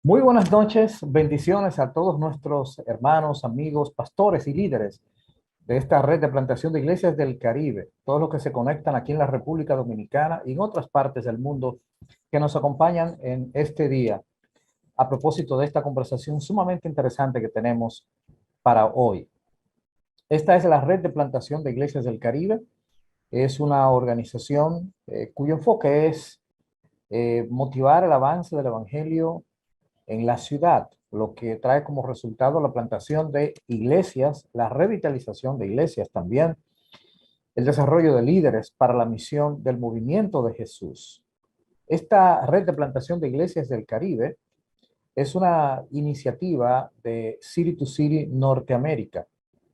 Muy buenas noches, bendiciones a todos nuestros hermanos, amigos, pastores y líderes de esta red de plantación de iglesias del Caribe, todos los que se conectan aquí en la República Dominicana y en otras partes del mundo que nos acompañan en este día a propósito de esta conversación sumamente interesante que tenemos para hoy. Esta es la red de plantación de iglesias del Caribe. Es una organización cuyo enfoque es motivar el avance del evangelio en la ciudad, lo que trae como resultado la plantación de iglesias, la revitalización de iglesias también, el desarrollo de líderes para la misión del movimiento de Jesús. Esta red de plantación de iglesias del Caribe es una iniciativa de City to City Norteamérica,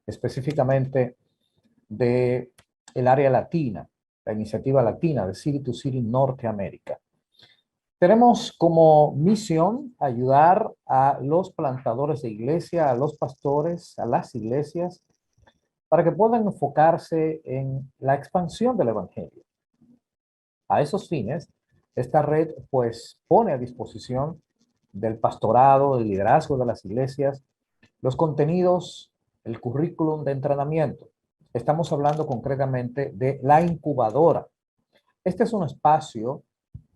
específicamente de el área latina, la iniciativa latina de City to City Norteamérica. Tenemos como misión ayudar a los plantadores de iglesia, a los pastores, a las iglesias, para que puedan enfocarse en la expansión del evangelio. A esos fines, esta red pues pone a disposición del pastorado, del liderazgo de las iglesias, los contenidos, el currículum de entrenamiento. Estamos hablando concretamente de la incubadora. Este es un espacio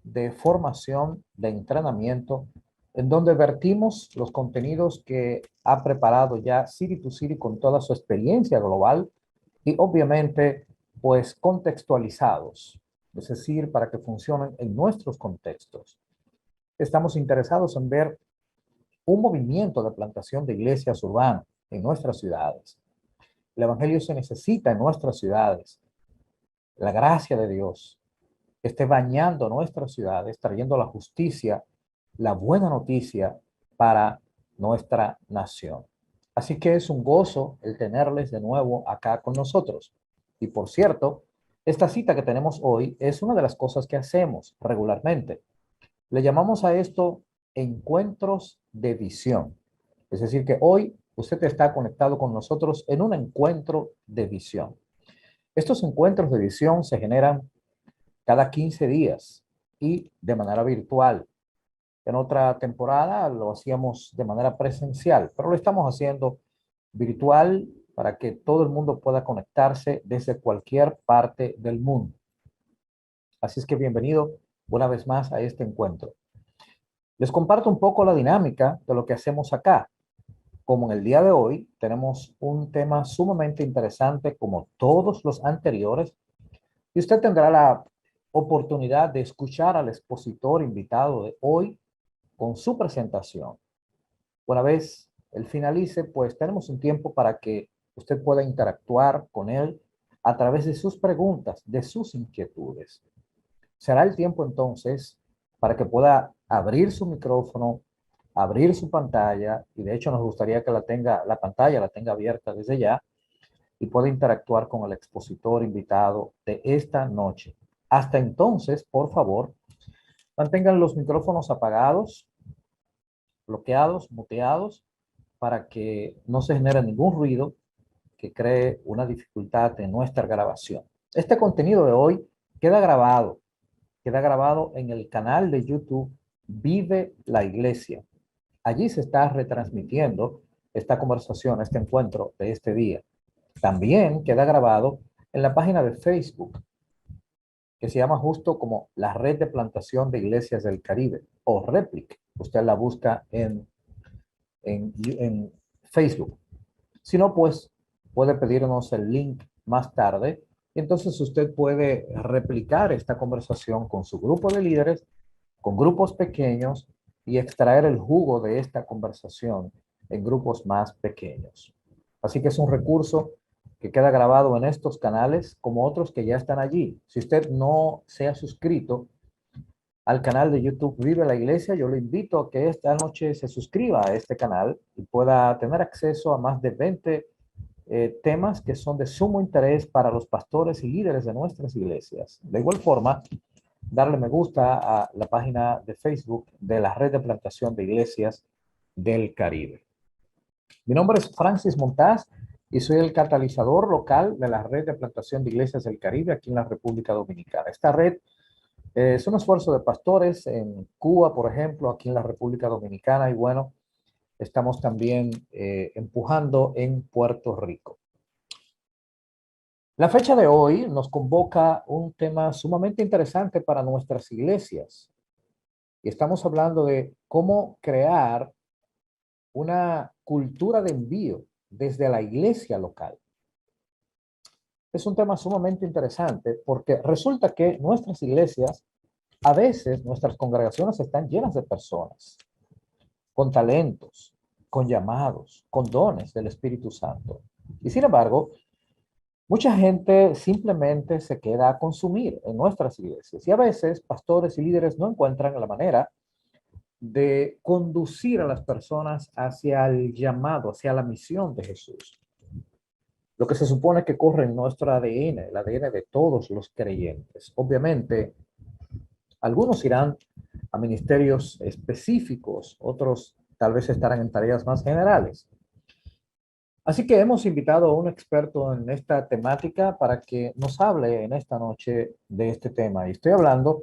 de formación, de entrenamiento, en donde vertimos los contenidos que ha preparado ya City to City con toda su experiencia global y obviamente pues contextualizados, es decir, para que funcionen en nuestros contextos. Estamos interesados en ver un movimiento de plantación de iglesias urbanas en nuestras ciudades. El evangelio se necesita en nuestras ciudades. La gracia de Dios esté bañando nuestras ciudades, trayendo la justicia, la buena noticia para nuestra nación. Así que es un gozo el tenerles de nuevo acá con nosotros. Y por cierto, esta cita que tenemos hoy es una de las cosas que hacemos regularmente. Le llamamos a esto encuentros de visión. Es decir, que hoy usted está conectado con nosotros en un encuentro de visión. Estos encuentros de visión se generan cada 15 días y de manera virtual. En otra temporada lo hacíamos de manera presencial, pero lo estamos haciendo virtual para que todo el mundo pueda conectarse desde cualquier parte del mundo. Así es que bienvenido una vez más a este encuentro. Les comparto un poco la dinámica de lo que hacemos acá. Como en el día de hoy tenemos un tema sumamente interesante como todos los anteriores, y usted tendrá la oportunidad de escuchar al expositor invitado de hoy con su presentación. Una vez él finalice, pues tenemos un tiempo para que usted pueda interactuar con él a través de sus preguntas, de sus inquietudes. Será el tiempo entonces para que pueda abrir su micrófono, abrir su pantalla, y de hecho nos gustaría que la pantalla la tenga abierta desde ya, y pueda interactuar con el expositor invitado de esta noche. Hasta entonces, por favor, mantengan los micrófonos apagados, bloqueados, muteados, para que no se genere ningún ruido que cree una dificultad en nuestra grabación. Este contenido de hoy queda grabado en el canal de YouTube Vive la Iglesia. Allí se está retransmitiendo esta conversación, este encuentro de este día. También queda grabado en la página de Facebook, que se llama justo como la Red de Plantación de Iglesias del Caribe, o REPLIC. Usted la busca en Facebook. Si no, pues puede pedirnos el link más tarde. Entonces usted puede replicar esta conversación con su grupo de líderes, con grupos pequeños, y extraer el jugo de esta conversación en grupos más pequeños. Así que es un recurso que queda grabado en estos canales como otros que ya están allí. Si usted no se ha suscrito al canal de YouTube Vive la Iglesia, yo lo invito a que esta noche se suscriba a este canal y pueda tener acceso a más de 20 temas que son de sumo interés para los pastores y líderes de nuestras iglesias. De igual forma, darle me gusta a la página de Facebook de la Red de Plantación de Iglesias del Caribe. Mi nombre es Francis Montaz y soy el catalizador local de la Red de Plantación de Iglesias del Caribe aquí en la República Dominicana. Esta red Es un esfuerzo de pastores en Cuba, por ejemplo, aquí en la República Dominicana y bueno, estamos también empujando en Puerto Rico. La fecha de hoy nos convoca un tema sumamente interesante para nuestras iglesias y estamos hablando de cómo crear una cultura de envío desde la iglesia local. Es un tema sumamente interesante porque resulta que nuestras iglesias, a veces nuestras congregaciones están llenas de personas con talentos, con llamados, con dones del Espíritu Santo. Y sin embargo, mucha gente simplemente se queda a consumir en nuestras iglesias y a veces pastores y líderes no encuentran la manera de conducir a las personas hacia el llamado, hacia la misión de Jesús. Lo que se supone que corre en nuestro ADN, el ADN de todos los creyentes. Obviamente, algunos irán a ministerios específicos, otros tal vez estarán en tareas más generales. Así que hemos invitado a un experto en esta temática para que nos hable en esta noche de este tema. Y estoy hablando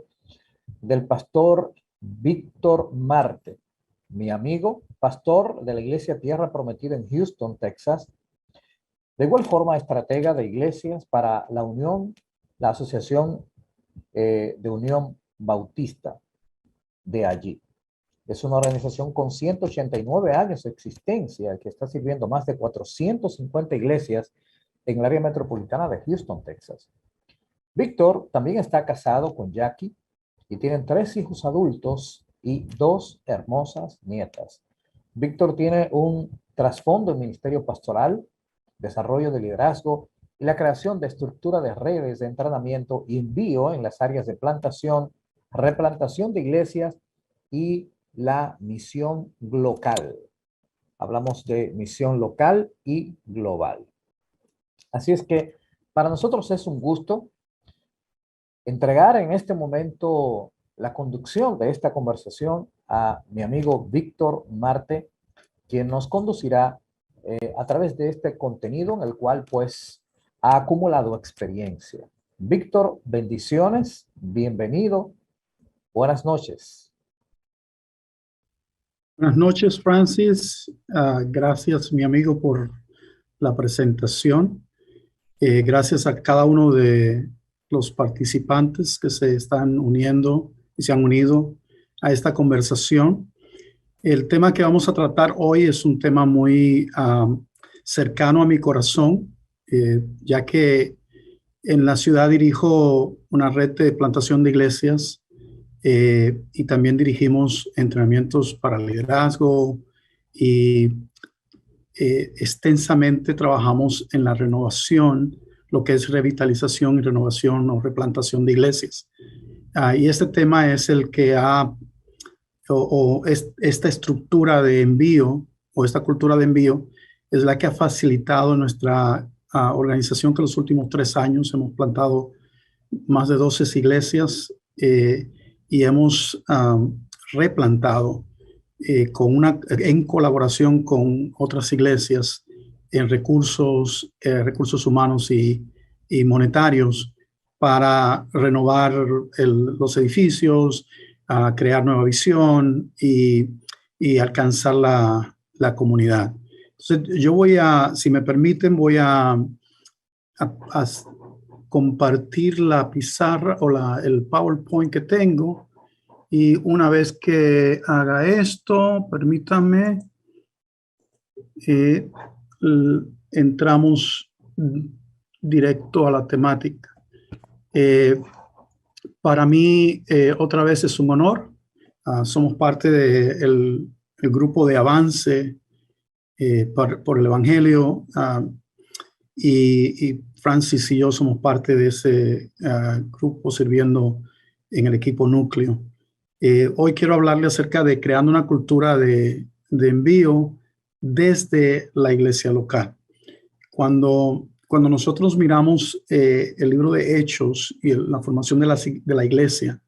del pastor Víctor Marte, mi amigo, pastor de la Iglesia Tierra Prometida en Houston, Texas. De igual forma, estratega de iglesias para la Unión, la Asociación de Unión Bautista de allí. Es una organización con 189 años de existencia que está sirviendo más de 450 iglesias en el área metropolitana de Houston, Texas. Víctor también está casado con Jackie y tienen 3 hijos adultos y 2 hermosas nietas. Víctor tiene un trasfondo en ministerio pastoral, desarrollo de liderazgo y la creación de estructura de redes de entrenamiento y envío en las áreas de plantación, replantación de iglesias y la misión local. Hablamos de misión local y global. Así es que para nosotros es un gusto entregar en este momento la conducción de esta conversación a mi amigo Víctor Marte, quien nos conducirá a través de este contenido en el cual pues ha acumulado experiencia. Víctor, bendiciones, bienvenido, buenas noches. Buenas noches, Francis. Gracias, mi amigo, por la presentación. Gracias a cada uno de los participantes que se están uniendo y se han unido a esta conversación. El tema que vamos a tratar hoy es un tema muy cercano a mi corazón, ya que en la ciudad dirijo una red de plantación de iglesias. Y también dirigimos entrenamientos para liderazgo y extensamente trabajamos en la renovación, lo que es revitalización y renovación o replantación de iglesias. Y este tema es el que esta estructura de envío o esta cultura de envío es la que ha facilitado nuestra organización, que los últimos 3 años hemos plantado más de 12 iglesias y hemos replantado en colaboración con otras iglesias en recursos humanos y monetarios para renovar los edificios, crear nueva visión y alcanzar la comunidad. Entonces, yo si me permiten, voy a compartir la pizarra o el PowerPoint que tengo, y una vez que haga esto, permítanme, entramos directo a la temática. Para mí, otra vez es un honor. Somos parte del grupo de avance por el Evangelio, y Francis y yo somos parte de ese grupo sirviendo en el equipo núcleo. Hoy quiero hablarle acerca de creando una cultura de envío desde la iglesia local. Cuando nosotros miramos el libro de Hechos y la formación de la iglesia,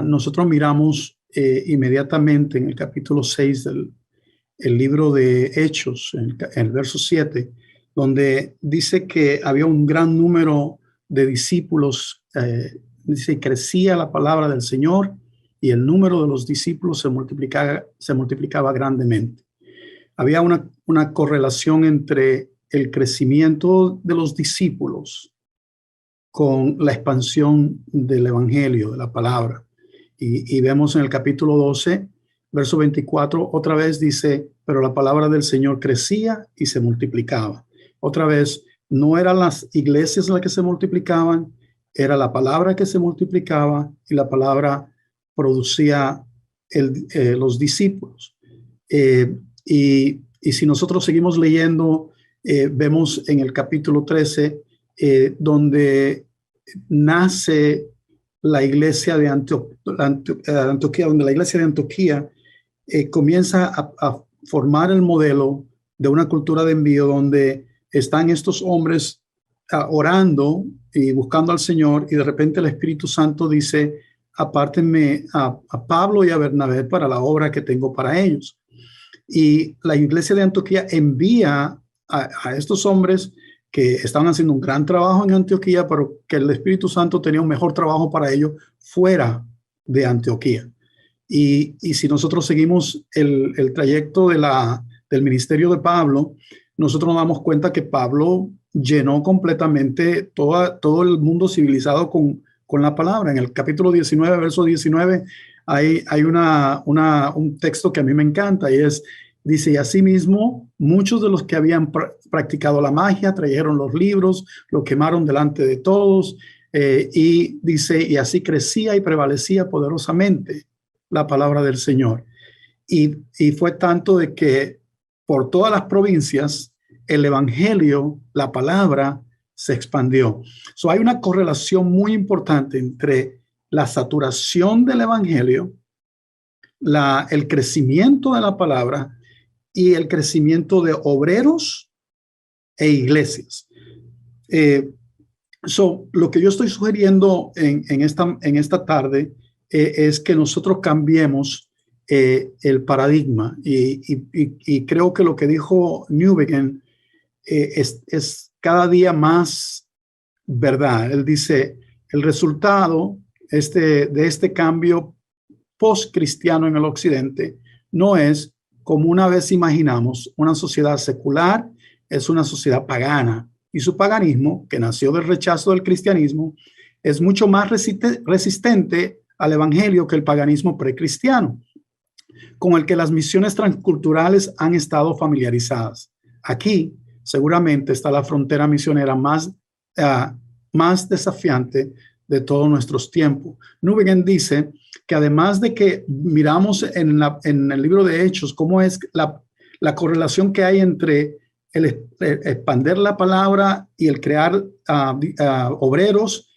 nosotros miramos inmediatamente en el capítulo 6 del libro de Hechos, en el verso 7, donde dice que había un gran número de discípulos dice, crecía la palabra del Señor y el número de los discípulos se multiplicaba grandemente. Había una correlación entre el crecimiento de los discípulos con la expansión del evangelio, de la palabra. Y vemos en el capítulo 12, verso 24, otra vez dice, pero la palabra del Señor crecía y se multiplicaba. Otra vez, no eran las iglesias las que se multiplicaban, era la palabra que se multiplicaba y la palabra producía los discípulos. Y si nosotros seguimos leyendo, vemos en el capítulo 13, donde nace la iglesia de Antioquía, donde la iglesia de Antioquía comienza a formar el modelo de una cultura de envío donde están estos hombres orando y buscando al Señor, y de repente el Espíritu Santo dice, apártenme a Pablo y a Bernabé para la obra que tengo para ellos. Y la iglesia de Antioquía envía a estos hombres que estaban haciendo un gran trabajo en Antioquía, pero que el Espíritu Santo tenía un mejor trabajo para ellos fuera de Antioquía. Y si nosotros seguimos el trayecto del ministerio de Pablo, nosotros nos damos cuenta que Pablo llenó completamente todo el mundo civilizado con la palabra. En el capítulo 19, verso 19, hay un texto que a mí me encanta y dice, y asimismo, muchos de los que habían practicado la magia trajeron los libros, lo quemaron delante de todos, y dice, y así crecía y prevalecía poderosamente la palabra del Señor. Y fue tanto de que por todas las provincias, el evangelio, la palabra, se expandió. Hay una correlación muy importante entre la saturación del evangelio, el crecimiento de la palabra y el crecimiento de obreros e iglesias. Lo que yo estoy sugiriendo en esta tarde es que nosotros cambiemos el paradigma y creo que lo que dijo Newbigin es cada día más verdad. Él dice, el resultado de este cambio post-cristiano en el occidente no es como una vez imaginamos, una sociedad secular es una sociedad pagana, y su paganismo, que nació del rechazo del cristianismo, es mucho más resistente al evangelio que el paganismo precristiano, con el que las misiones transculturales han estado familiarizadas. Aquí, seguramente, está la frontera misionera más desafiante de todos nuestros tiempos. Newbigin dice que además de que miramos en el libro de Hechos cómo es la correlación que hay entre el expander la palabra y el crear obreros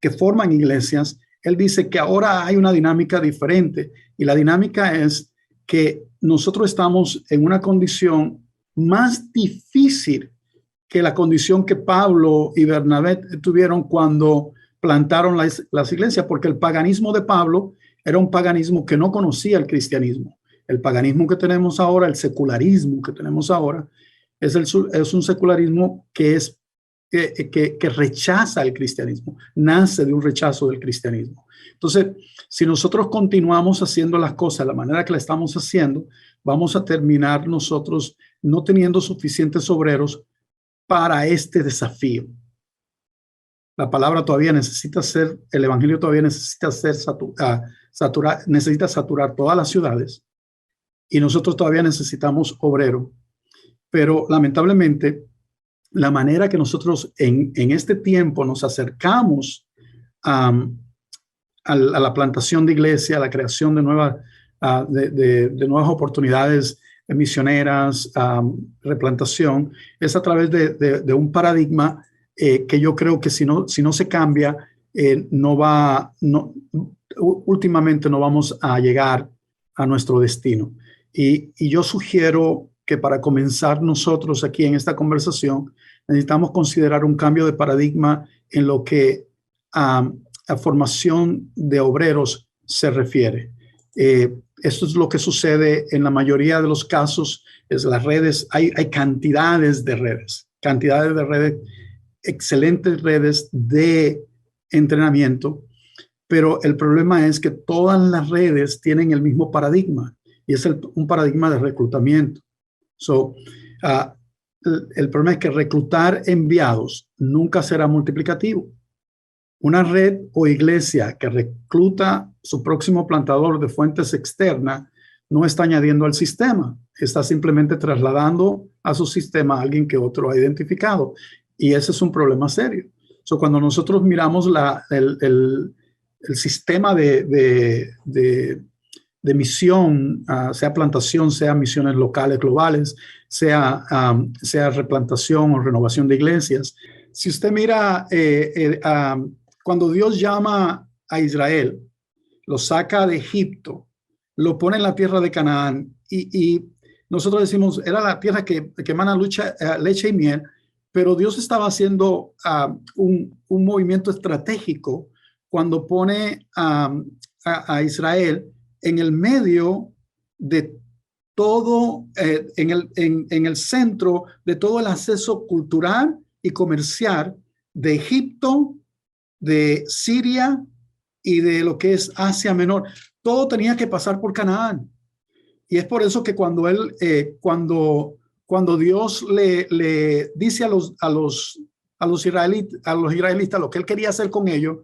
que forman iglesias, él dice que ahora hay una dinámica diferente, y la dinámica es que nosotros estamos en una condición más difícil que la condición que Pablo y Bernabé tuvieron cuando plantaron las iglesias, porque el paganismo de Pablo era un paganismo que no conocía el cristianismo. El paganismo que tenemos ahora, el secularismo que tenemos ahora, es un secularismo que rechaza el cristianismo, nace de un rechazo del cristianismo. Entonces, si nosotros continuamos haciendo las cosas de la manera que la estamos haciendo, vamos a terminar nosotros no teniendo suficientes obreros para este desafío. La palabra todavía necesita el evangelio todavía necesita necesita saturar todas las ciudades, y nosotros todavía necesitamos obreros. Pero lamentablemente, la manera que nosotros en este tiempo nos acercamos a la plantación de iglesia, a la creación de nuevas oportunidades misioneras, replantación, es a través de un paradigma que yo creo que si no se cambia, últimamente no vamos a llegar a nuestro destino. Y yo sugiero que para comenzar nosotros aquí en esta conversación necesitamos considerar un cambio de paradigma en lo que a formación de obreros se refiere. Esto es lo que sucede en la mayoría de los casos. Las redes, hay cantidades de redes, excelentes redes de entrenamiento, pero el problema es que todas las redes tienen el mismo paradigma y es un paradigma de reclutamiento. So, el problema es que reclutar enviados nunca será multiplicativo. Una red o iglesia que recluta su próximo plantador de fuentes externas no está añadiendo al sistema, está simplemente trasladando a su sistema a alguien que otro ha identificado. Y ese es un problema serio. So, cuando nosotros miramos el sistema de misión, sea plantación, sea misiones locales, globales, sea replantación o renovación de iglesias. Si usted mira, cuando Dios llama a Israel, lo saca de Egipto, lo pone en la tierra de Canaán y nosotros decimos, era la tierra que emana leche y miel, pero Dios estaba haciendo un movimiento estratégico cuando pone a Israel en el medio de todo, en el centro de todo el acceso cultural y comercial de Egipto, de Siria y de lo que es Asia Menor. Todo tenía que pasar por Canaán. Y es por eso que cuando Dios le dice a los israelitas lo que él quería hacer con ellos,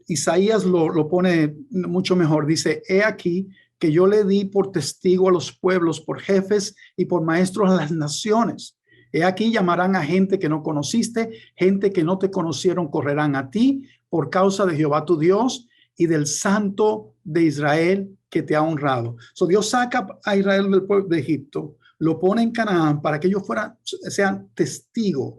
Isaías lo pone mucho mejor. Dice, he aquí que yo le di por testigo a los pueblos, por jefes y por maestros a las naciones. He aquí llamarán a gente que no conociste, gente que no te conocieron correrán a ti por causa de Jehová tu Dios y del Santo de Israel que te ha honrado. So, Dios saca a Israel del pueblo de Egipto, lo pone en Canaán para que ellos sean testigos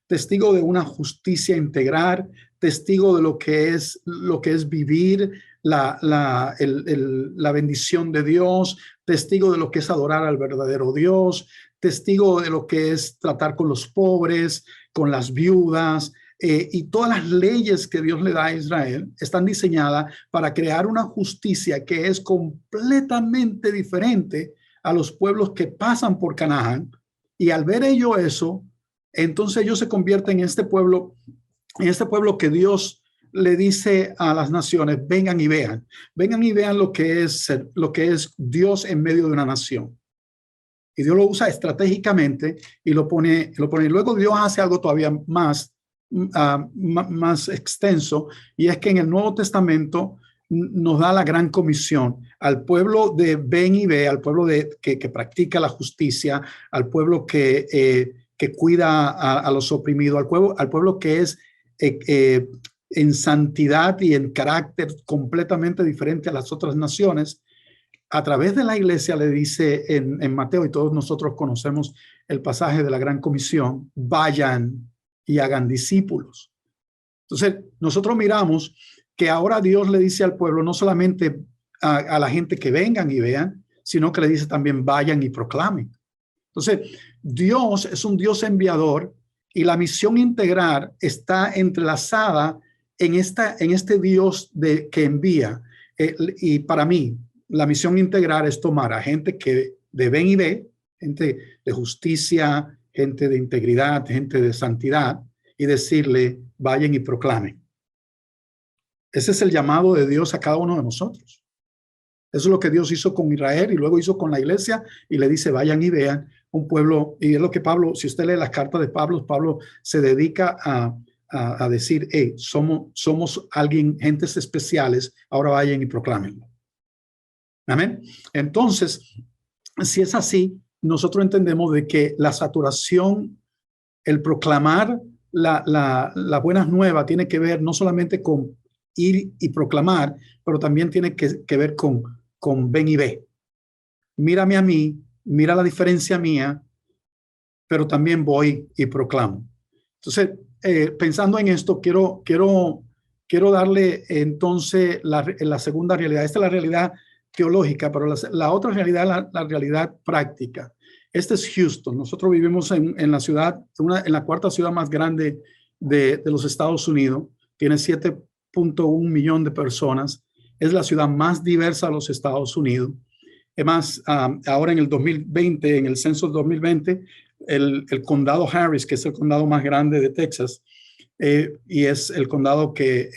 de una justicia integral, testigo de lo que es vivir la bendición de Dios, testigo de lo que es adorar al verdadero Dios, testigo de lo que es tratar con los pobres, con las viudas, y todas las leyes que Dios le da a Israel están diseñadas para crear una justicia que es completamente diferente a los pueblos que pasan por Canaán. Y al ver ellos eso, entonces ellos se convierten en este pueblo que Dios le dice a las naciones, vengan y vean lo que es Dios en medio de una nación. Y Dios lo usa estratégicamente y lo pone. Y luego Dios hace algo todavía más extenso, y es que en el Nuevo Testamento nos da la gran comisión al pueblo de ven y ve, al pueblo que practica la justicia, al pueblo que cuida a los oprimidos, al pueblo que es en santidad y en carácter completamente diferente a las otras naciones. A través de la iglesia le dice en Mateo, y todos nosotros conocemos el pasaje de la gran comisión, vayan y hagan discípulos. Entonces, nosotros miramos que ahora Dios le dice al pueblo, no solamente a la gente que vengan y vean, sino que le dice también vayan y proclamen. Entonces, Dios es un Dios enviador y la misión integral está entrelazada en este Dios que envía. Y para mí, la misión integral es tomar a gente que de ven y ve, gente de justicia, gente de integridad, gente de santidad, y decirle, vayan y proclamen. Ese es el llamado de Dios a cada uno de nosotros. Eso es lo que Dios hizo con Israel y luego hizo con la iglesia, y le dice, vayan y vean un pueblo. Y es lo que Pablo, si usted lee las cartas de Pablo se dedica a decir, hey, somos gentes especiales, ahora vayan y proclámenlo. Amén. Entonces, si es así, nosotros entendemos de que la saturación, el proclamar las buenas nuevas tiene que ver no solamente con ir y proclamar, pero también tiene que ver con ven y ve. Mírame a mí, mira la diferencia mía, pero también voy y proclamo. Entonces, pensando en esto, quiero darle entonces la segunda realidad. Esta es la realidad teológica, pero la otra realidad es la realidad práctica. Este es Houston. Nosotros vivimos en la ciudad, en la cuarta ciudad más grande de los Estados Unidos. Tiene 7.1 millones de personas. Es la ciudad más diversa de los Estados Unidos. Además, ahora en el 2020, en el censo 2020, el condado Harris, que es el condado más grande de Texas, y es el condado que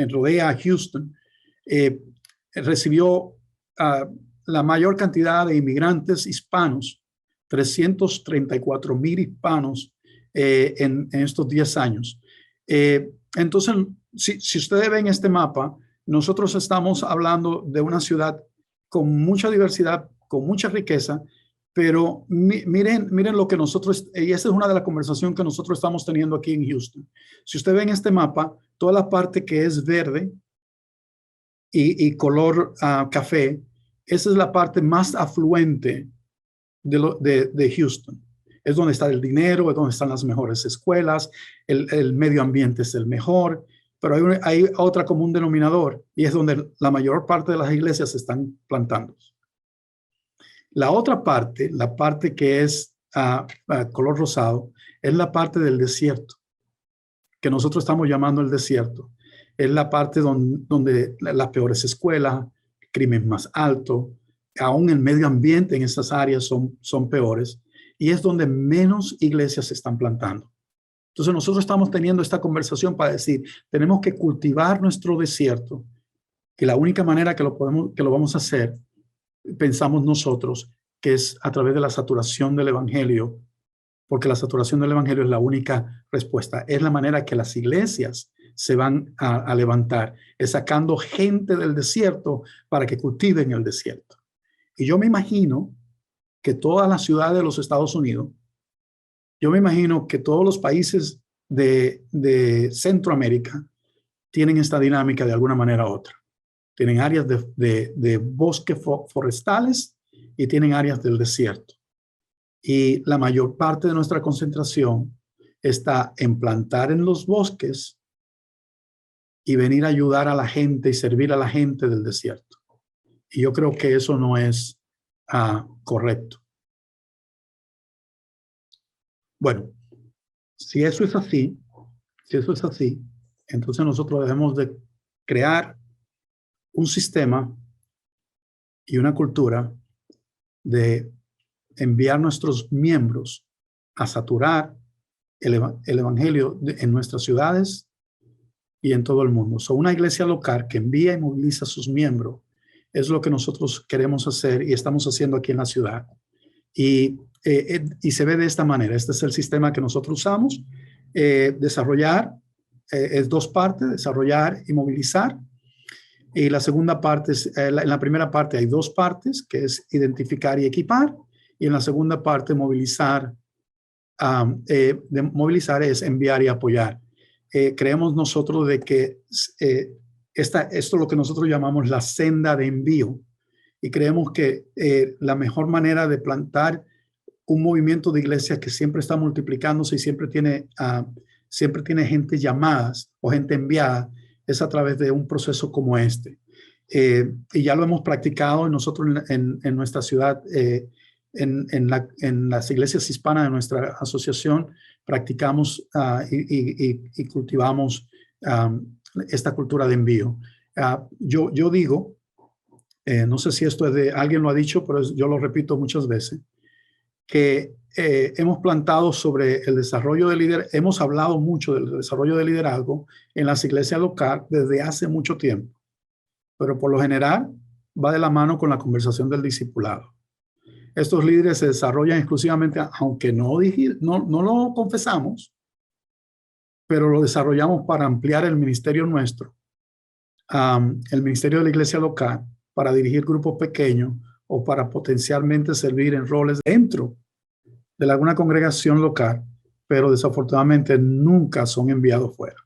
rodea a Houston, recibió la mayor cantidad de inmigrantes hispanos, 334,000 hispanos en estos 10 años. Entonces, si ustedes ven este mapa, nosotros estamos hablando de una ciudad con mucha diversidad, con mucha riqueza, pero miren lo que nosotros, y esa es una de las conversaciones que nosotros estamos teniendo aquí en Houston. Si usted ve en este mapa, toda la parte que es verde y color café, esa es la parte más afluente de Houston. Es donde está el dinero, es donde están las mejores escuelas, el medio ambiente es el mejor, pero hay otra común denominador y es donde la mayor parte de las iglesias se están plantando. La otra parte, la parte que es color rosado, es la parte del desierto, que nosotros estamos llamando el desierto. Es la parte donde las peores escuelas, crimen más alto, aún el medio ambiente en esas áreas son peores, y es donde menos iglesias se están plantando. Entonces nosotros estamos teniendo esta conversación para decir, tenemos que cultivar nuestro desierto, y la única manera que lo vamos a hacer, pensamos nosotros, que es a través de la saturación del evangelio, porque la saturación del evangelio es la única respuesta. Es la manera que las iglesias se van a levantar, es sacando gente del desierto para que cultiven el desierto. Y yo me imagino que todas las ciudades de los Estados Unidos, yo me imagino que todos los países de Centroamérica tienen esta dinámica de alguna manera u otra. Tienen áreas de bosques forestales y tienen áreas del desierto. Y la mayor parte de nuestra concentración está en plantar en los bosques y venir a ayudar a la gente y servir a la gente del desierto. Y yo creo que eso no es correcto. Bueno, si eso es así, entonces nosotros debemos de crear un sistema y una cultura de enviar nuestros miembros a saturar el evangelio en nuestras ciudades y en todo el mundo. Una iglesia local que envía y moviliza a sus miembros es lo que nosotros queremos hacer y estamos haciendo aquí en la ciudad. Y se ve de esta manera. Este es el sistema que nosotros usamos. Desarrollar es dos partes, desarrollar y movilizar. Y la segunda parte, en la primera parte hay dos partes, que es identificar y equipar. Y en la segunda parte, movilizar es enviar y apoyar. Creemos nosotros de que esto es lo que nosotros llamamos la senda de envío. Y creemos que la mejor manera de plantar un movimiento de iglesias que siempre está multiplicándose y siempre tiene gente llamadas o gente enviada es a través de un proceso como este. Y ya lo hemos practicado nosotros en nuestra ciudad, en las iglesias hispanas de nuestra asociación, practicamos y cultivamos esta cultura de envío. Yo digo, no sé si esto es de alguien lo ha dicho, pero yo lo repito muchas veces, que hemos plantado sobre el desarrollo de liderazgo, hemos hablado mucho del desarrollo de liderazgo en las iglesias locales desde hace mucho tiempo, pero por lo general va de la mano con la conversación del discipulado. Estos líderes se desarrollan exclusivamente, aunque no lo confesamos, pero lo desarrollamos para ampliar el ministerio nuestro, el ministerio de la iglesia local, para dirigir grupos pequeños o para potencialmente servir en roles dentro de alguna congregación local, pero desafortunadamente nunca son enviados fuera.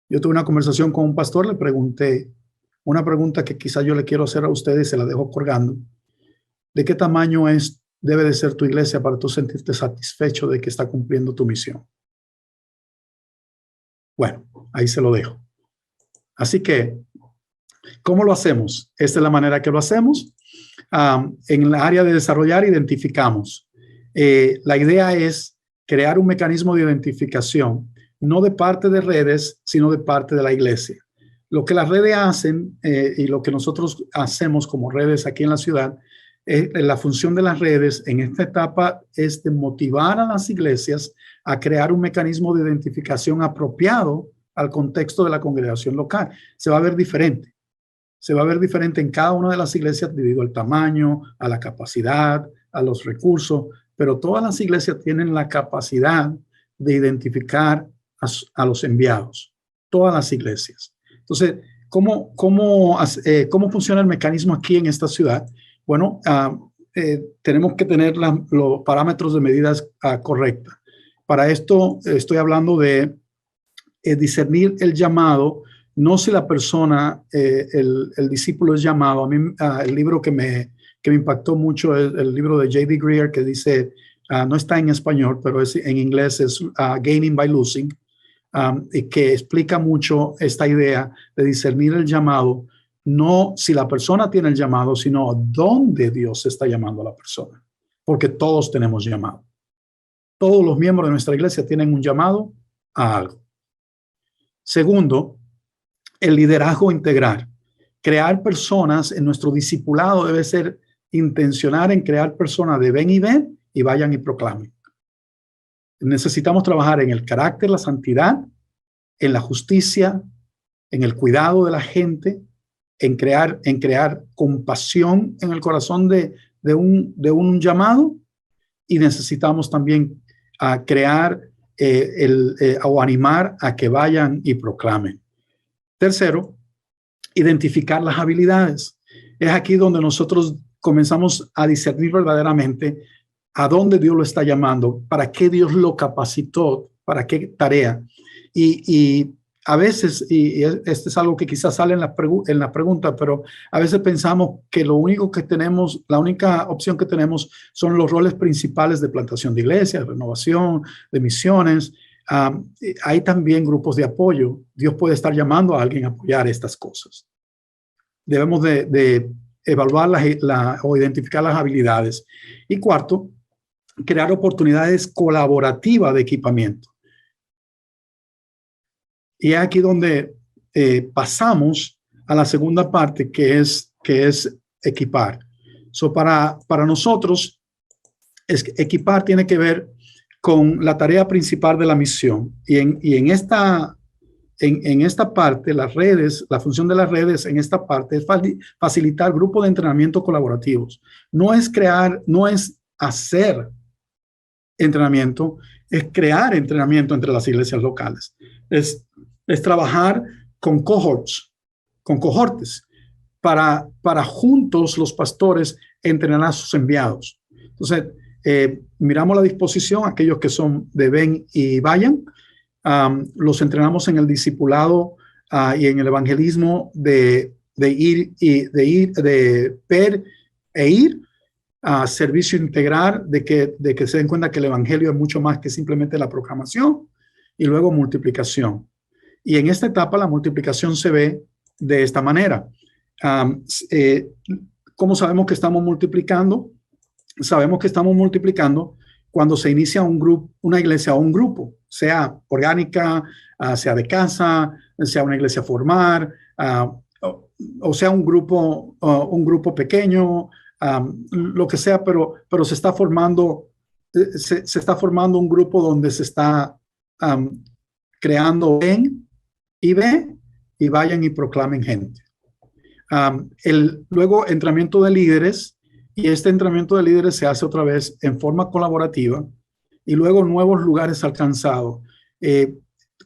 Yo tuve una conversación con un pastor, le pregunté una pregunta que quizá yo le quiero hacer a ustedes y se la dejo colgando. ¿De qué tamaño debe de ser tu iglesia para tú sentirte satisfecho de que está cumpliendo tu misión? Bueno, ahí se lo dejo. Así que, ¿cómo lo hacemos? Esta es la manera que lo hacemos. En la área de desarrollar, identificamos. La idea es crear un mecanismo de identificación, no de parte de redes, sino de parte de la iglesia. Lo que las redes hacen y lo que nosotros hacemos como redes aquí en la ciudad La función de las redes en esta etapa es de motivar a las iglesias a crear un mecanismo de identificación apropiado al contexto de la congregación local. Se va a ver diferente. Se va a ver diferente en cada una de las iglesias debido al tamaño, a la capacidad, a los recursos, pero todas las iglesias tienen la capacidad de identificar a los enviados. Todas las iglesias. Entonces, ¿cómo funciona el mecanismo aquí en esta ciudad? Bueno, tenemos que tener los parámetros de medidas correctas. Para esto estoy hablando de discernir el llamado, no si la persona, el discípulo es llamado. A mí el libro que me impactó mucho es el libro de J.D. Greear, que dice, no está en español, pero en inglés es Gaining by Losing, y que explica mucho esta idea de discernir el llamado, no si la persona tiene el llamado, sino dónde Dios está llamando a la persona, porque todos tenemos llamado. Todos los miembros de nuestra iglesia tienen un llamado a algo. Segundo, el liderazgo integral. Crear personas en nuestro discipulado debe ser intencional en crear personas de ven y vayan y proclamen. Necesitamos trabajar en el carácter, la santidad, en la justicia, en el cuidado de la gente, en crear compasión en el corazón de un llamado, y necesitamos también crear o animar a que vayan y proclamen. Tercero, identificar las habilidades. Es aquí donde nosotros comenzamos a discernir verdaderamente a dónde Dios lo está llamando, para qué Dios lo capacitó, para qué tarea. Y a veces, y este es algo que quizás sale en la pregunta, pero a veces pensamos que lo único que tenemos, la única opción que tenemos son los roles principales de plantación de iglesias, de renovación, de misiones. Hay también grupos de apoyo. Dios puede estar llamando a alguien a apoyar estas cosas. Debemos de evaluar o identificar las habilidades. Y cuarto, crear oportunidades colaborativas de equipamiento. Y es aquí donde pasamos a la segunda parte, que es equipar. Para nosotros, equipar tiene que ver con la tarea principal de la misión. Y en esta parte, las redes, la función de las redes en esta parte es facilitar grupos de entrenamiento colaborativos. No es hacer entrenamiento, es crear entrenamiento entre las iglesias locales. Es trabajar con cohortes, para juntos los pastores entrenar a sus enviados. Entonces, miramos la disposición, aquellos que son de ven y vayan, los entrenamos en el discipulado y en el evangelismo de ver e ir, a servicio integral, de que se den cuenta que el evangelio es mucho más que simplemente la proclamación, y luego multiplicación. Y en esta etapa la multiplicación se ve de esta manera. ¿Cómo sabemos que estamos multiplicando? Sabemos que estamos multiplicando cuando se inicia una iglesia o un grupo, sea orgánica, sea de casa, sea una iglesia formal, o sea un grupo pequeño, lo que sea, pero se está formando un grupo donde se está creando ven y ve y vayan y proclamen gente. Luego, entrenamiento de líderes, y este entrenamiento de líderes se hace otra vez en forma colaborativa, y luego nuevos lugares alcanzados.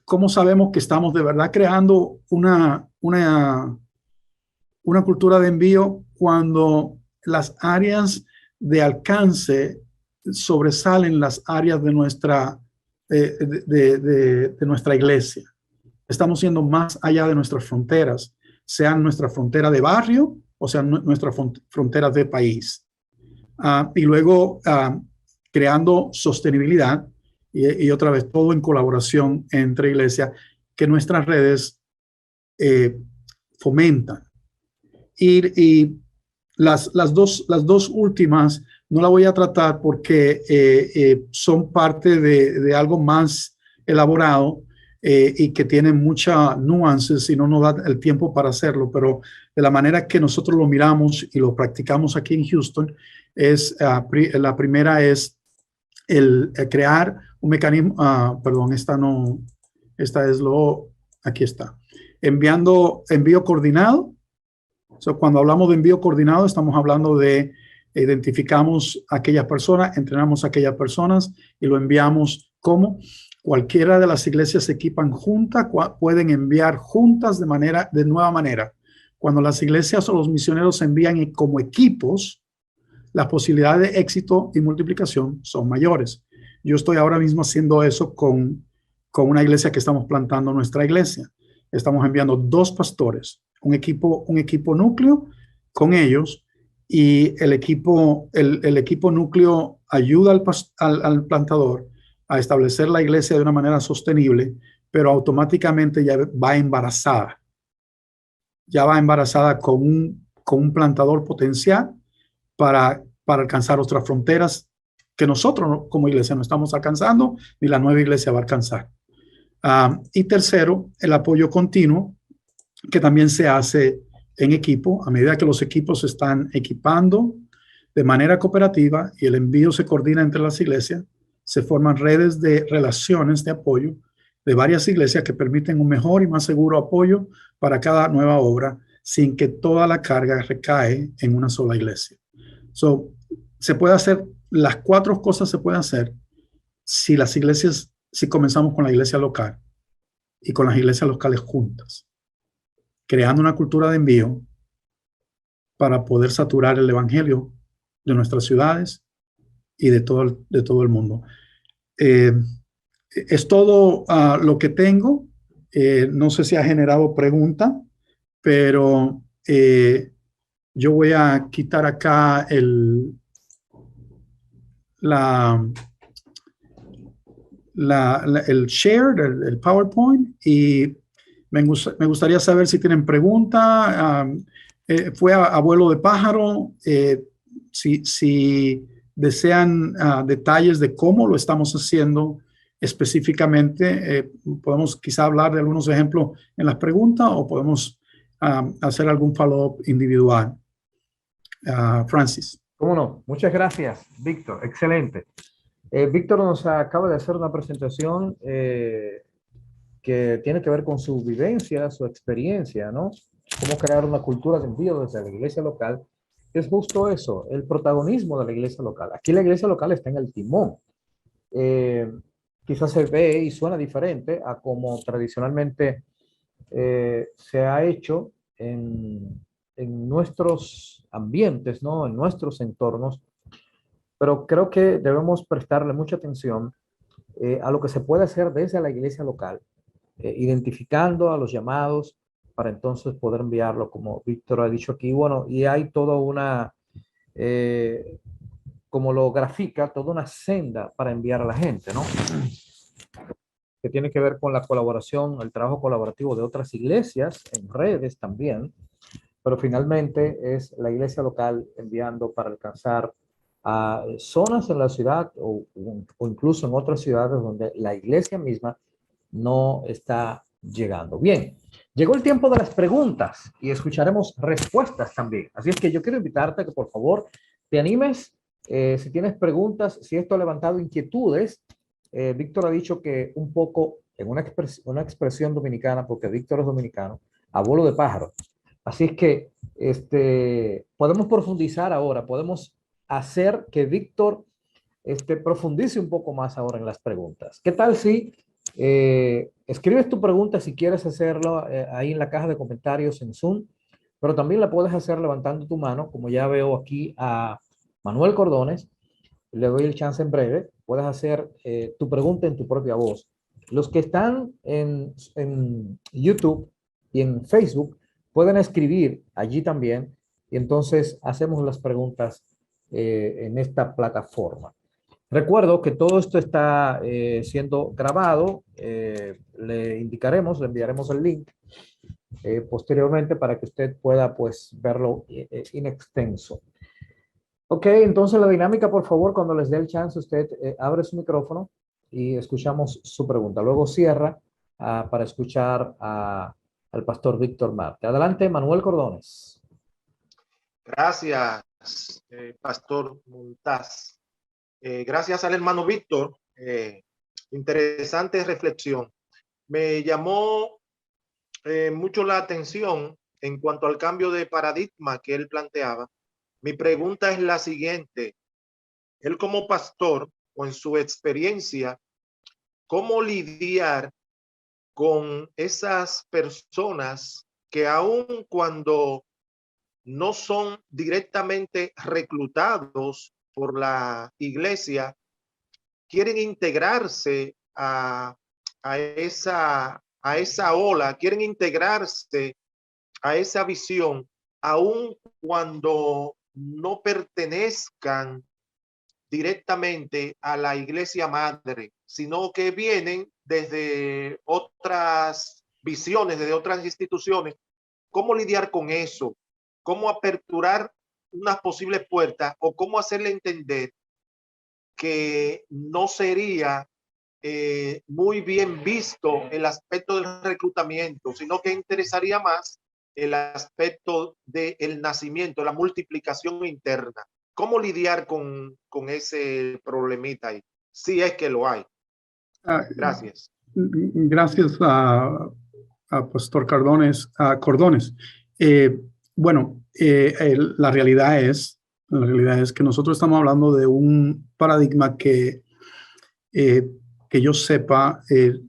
¿Cómo sabemos que estamos de verdad creando una cultura de envío? Cuando las áreas de alcance sobresalen las áreas de nuestra iglesia. Estamos yendo más allá de nuestras fronteras, sean nuestra frontera de barrio o sean nuestras fronteras de país. Y luego creando sostenibilidad y otra vez todo en colaboración entre iglesias, que nuestras redes fomentan. Y las dos últimas no las voy a tratar porque son parte de algo más elaborado, y que tiene muchas nuances y no nos da el tiempo para hacerlo, pero de la manera que nosotros lo miramos y lo practicamos aquí en Houston, la primera es el crear un mecanismo, perdón, aquí está, envío coordinado. Cuando hablamos de envío coordinado, estamos hablando de identificamos a aquellas personas, entrenamos a aquellas personas y lo enviamos como cualquiera de las iglesias se equipan juntas, pueden enviar juntas de nueva manera. Cuando las iglesias o los misioneros se envían como equipos, las posibilidades de éxito y multiplicación son mayores. Yo estoy ahora mismo haciendo eso con una iglesia que estamos plantando, nuestra iglesia. Estamos enviando 2 pastores, un equipo núcleo con ellos, y el equipo núcleo ayuda al plantador a establecer la iglesia de una manera sostenible, pero automáticamente ya va embarazada. Ya va embarazada con un plantador potencial para alcanzar otras fronteras que nosotros como iglesia no estamos alcanzando, ni la nueva iglesia va a alcanzar. Y tercero, el apoyo continuo, que también se hace en equipo. A medida que los equipos se están equipando de manera cooperativa y el envío se coordina entre las iglesias, se forman redes de relaciones de apoyo de varias iglesias que permiten un mejor y más seguro apoyo para cada nueva obra, sin que toda la carga recae en una sola iglesia. Se puede hacer, las 4 cosas se pueden hacer si comenzamos con la iglesia local y con las iglesias locales juntas, creando una cultura de envío para poder saturar el evangelio de nuestras ciudades y de todo el mundo. Es todo lo que tengo. No sé si ha generado pregunta, pero yo voy a quitar acá el share, el PowerPoint, y me gustaría saber si tienen pregunta. Fue a vuelo de pájaro. Si desean detalles de cómo lo estamos haciendo específicamente, podemos quizá hablar de algunos ejemplos en las preguntas o podemos hacer algún follow-up individual. Francis. ¿Cómo no? Muchas gracias, Víctor. Excelente. Víctor nos acaba de hacer una presentación que tiene que ver con su vivencia, su experiencia, ¿no? Cómo crear una cultura de envío desde la iglesia local. Es justo eso, el protagonismo de la iglesia local. Aquí la iglesia local está en el timón. Quizás se ve y suena diferente a como tradicionalmente se ha hecho en nuestros ambientes, ¿no? En nuestros entornos, pero creo que debemos prestarle mucha atención a lo que se puede hacer desde la iglesia local, identificando a los llamados para entonces poder enviarlo, como Víctor ha dicho aquí. Bueno, y hay toda una, como lo grafica, toda una senda para enviar a la gente, ¿no? Que tiene que ver con la colaboración, el trabajo colaborativo de otras iglesias en redes también, pero finalmente es la iglesia local enviando para alcanzar a zonas en la ciudad o incluso en otras ciudades donde la iglesia misma no está llegando. Bien, llegó el tiempo de las preguntas y escucharemos respuestas también. Así es que yo quiero invitarte a que por favor te animes. Si tienes preguntas, si esto ha levantado inquietudes, Víctor ha dicho que un poco en una expresión dominicana, porque Víctor es dominicano, a vuelo de pájaro. Así es que podemos profundizar ahora, podemos hacer que Víctor profundice un poco más ahora en las preguntas. ¿Qué tal si escribes tu pregunta si quieres hacerlo ahí en la caja de comentarios en Zoom, pero también la puedes hacer levantando tu mano, como ya veo aquí a Manuel Cordones, le doy el chance en breve, puedes hacer tu pregunta en tu propia voz. Los que están en YouTube y en Facebook pueden escribir allí también y entonces hacemos las preguntas en esta plataforma. Recuerdo que todo esto está siendo grabado. Le indicaremos, le enviaremos el link posteriormente para que usted pueda pues verlo in extenso. Ok, entonces la dinámica, por favor, cuando les dé el chance, usted abre su micrófono y escuchamos su pregunta. Luego cierra para escuchar al pastor Víctor Marte. Adelante, Manuel Cordones. Gracias, Pastor Montaz. Gracias al hermano Víctor. Interesante reflexión. Me llamó mucho la atención en cuanto al cambio de paradigma que él planteaba. Mi pregunta es la siguiente. Él como pastor, o en su experiencia, ¿cómo lidiar con esas personas que aun cuando no son directamente reclutados por la iglesia, quieren integrarse a esa ola, quieren integrarse a esa visión, aun cuando no pertenezcan directamente a la iglesia madre, sino que vienen desde otras visiones, desde otras instituciones? ¿Cómo lidiar con eso? ¿Cómo aperturar unas posibles puertas o cómo hacerle entender que no sería muy bien visto el aspecto del reclutamiento, sino que interesaría más el aspecto del nacimiento, la multiplicación interna? ¿Cómo lidiar con ese problemita ahí? Si es que lo hay. Gracias. Gracias a Pastor Cordones. Bueno, la realidad es que nosotros estamos hablando de un paradigma que yo sepa,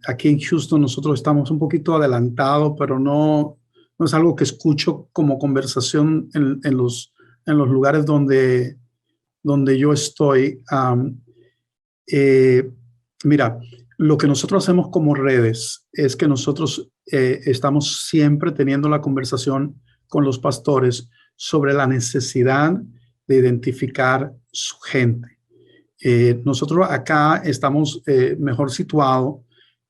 aquí en Houston nosotros estamos un poquito adelantados, pero no es algo que escucho como conversación en los lugares donde yo estoy. Mira, lo que nosotros hacemos como redes es que nosotros estamos siempre teniendo la conversación con los pastores sobre la necesidad de identificar su gente. Nosotros acá estamos mejor situados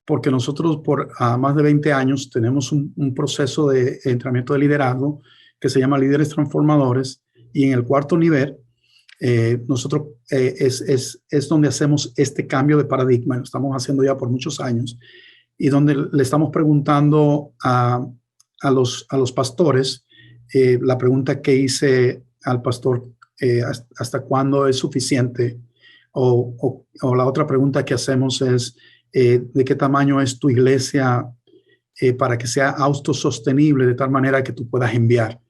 porque nosotros por más de 20 años tenemos un proceso de entrenamiento de liderazgo que se llama Líderes Transformadores, y en el cuarto nivel nosotros es donde hacemos este cambio de paradigma. Lo estamos haciendo ya por muchos años, y donde le estamos preguntando a los pastores la pregunta que hice al pastor, ¿hasta cuándo es suficiente? O la otra pregunta que hacemos es, ¿de qué tamaño es tu iglesia para que sea autosostenible de tal manera que tú puedas enviar?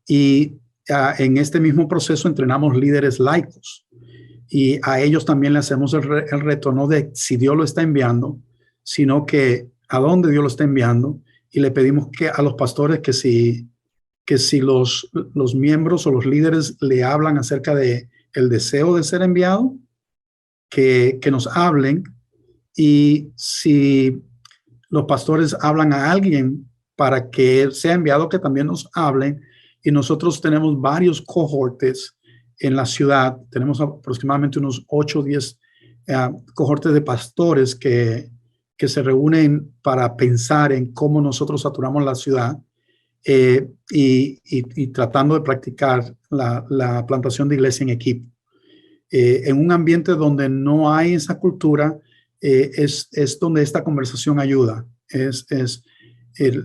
Y en este mismo proceso entrenamos líderes laicos, y a ellos también le hacemos el reto, no de si Dios lo está enviando, sino que a dónde Dios lo está enviando, y le pedimos que a los pastores que si los miembros o los líderes le hablan acerca de el deseo de ser enviado, que nos hablen, y si los pastores hablan a alguien para que sea enviado, que también nos hablen. Y nosotros tenemos varios cohortes en la ciudad. Tenemos aproximadamente unos 8 o 10 cohortes de pastores que se reúnen para pensar en cómo nosotros saturamos la ciudad, y tratando de practicar la plantación de iglesia en equipo. En un ambiente donde no hay esa cultura, es donde esta conversación ayuda.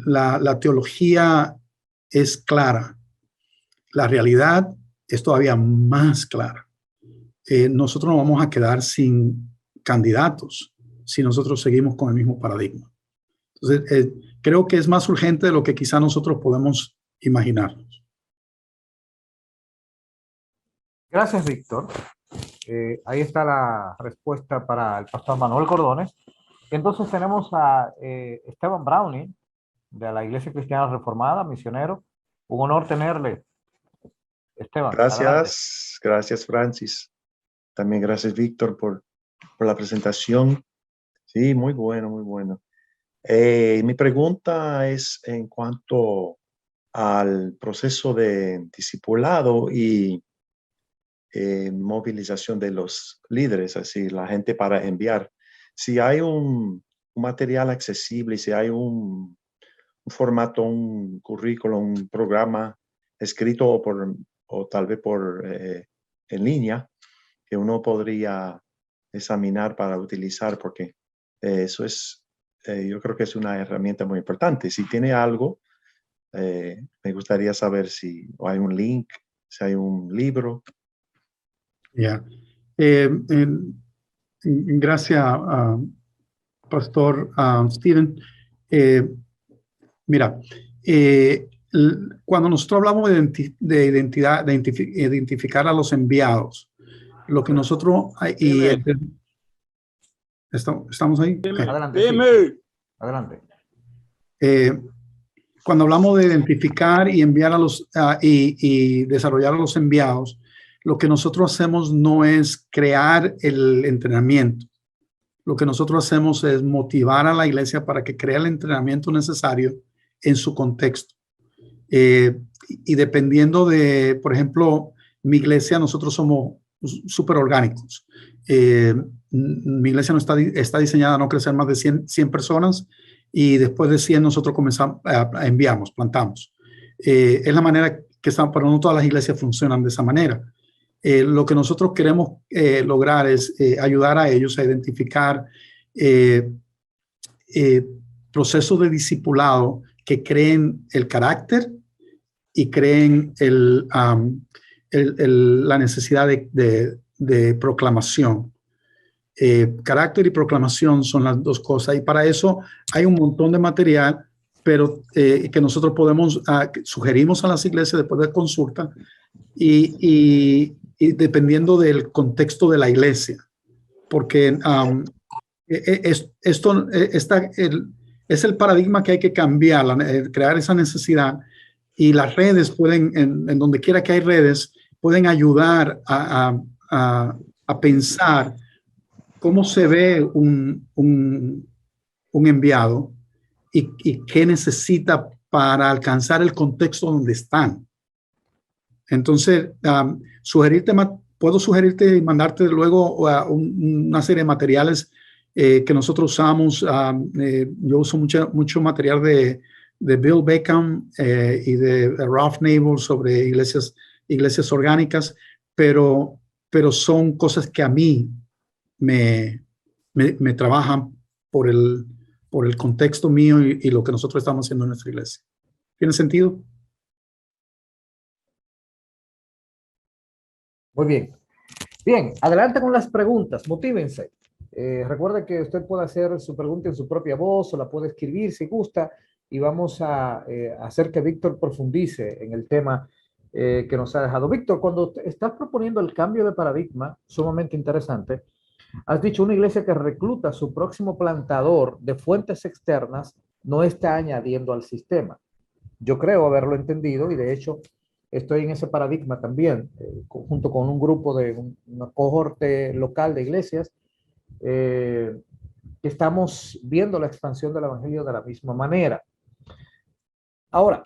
La teología es clara, la realidad es todavía más clara. Nosotros no vamos a quedar sin candidatos si nosotros seguimos con el mismo paradigma. Entonces, creo que es más urgente de lo que quizá nosotros podemos imaginarnos. Gracias, Víctor. Ahí está la respuesta para el pastor Manuel Cordones. Entonces tenemos a Esteban Browning, de la Iglesia Cristiana Reformada, misionero. Un honor tenerle, Esteban. Gracias, gracias, Francis. También gracias, Víctor, por la presentación. Sí, muy bueno, muy bueno. Mi pregunta es en cuanto al proceso de discipulado y movilización de los líderes, así la gente para enviar. Si hay un material accesible, si hay un formato, un currículo, un programa escrito o tal vez en línea, que uno podría examinar para utilizar, porque eso es yo creo que es una herramienta muy importante. Si tiene algo, me gustaría saber si hay un link, si hay un libro. Ya. Gracias, Pastor Steven. Mira, cuando nosotros hablamos de identidad, de identificar a los enviados, lo que nosotros... ¿Estamos ahí? Okay. Adelante. Sí. Adelante. Cuando hablamos de identificar y enviar a los y desarrollar a los enviados, lo que nosotros hacemos no es crear el entrenamiento. Lo que nosotros hacemos es motivar a la iglesia para que cree el entrenamiento necesario en su contexto. Y dependiendo de, por ejemplo, mi iglesia, nosotros somos súper orgánicos. Mi iglesia no está diseñada a no crecer más de 100 personas, y después de 100 nosotros comenzamos, enviamos, plantamos. Es la manera que estamos, pero no todas las iglesias funcionan de esa manera. Lo que nosotros queremos lograr es ayudar a ellos a identificar procesos de discipulado que creen el carácter y creen la necesidad de proclamación. Carácter y proclamación son las dos cosas, y para eso hay un montón de material, pero que nosotros podemos, sugerimos a las iglesias después de consulta, y dependiendo del contexto de la iglesia, porque esto es el paradigma que hay que cambiar, crear esa necesidad, y las redes pueden, en donde quiera que hay redes, pueden ayudar a pensar cómo se ve un enviado y qué necesita para alcanzar el contexto donde están. Entonces, puedo sugerirte y mandarte luego una serie de materiales que nosotros usamos. Yo uso mucho material de Bill Beckham y de Ralph Navel sobre iglesias orgánicas, pero son cosas que a mí me trabajan por el contexto mío y lo que nosotros estamos haciendo en nuestra iglesia. ¿Tiene sentido? Muy bien. Bien, adelante con las preguntas, motívense. Recuerde que usted puede hacer su pregunta en su propia voz o la puede escribir si gusta, y vamos a hacer que Víctor profundice en el tema que nos ha dejado. Víctor, cuando estás proponiendo el cambio de paradigma, sumamente interesante, has dicho una iglesia que recluta a su próximo plantador de fuentes externas no está añadiendo al sistema. Yo creo haberlo entendido, y de hecho estoy en ese paradigma también, junto con un grupo de una cohorte local de iglesias, que estamos viendo la expansión del evangelio de la misma manera. Ahora,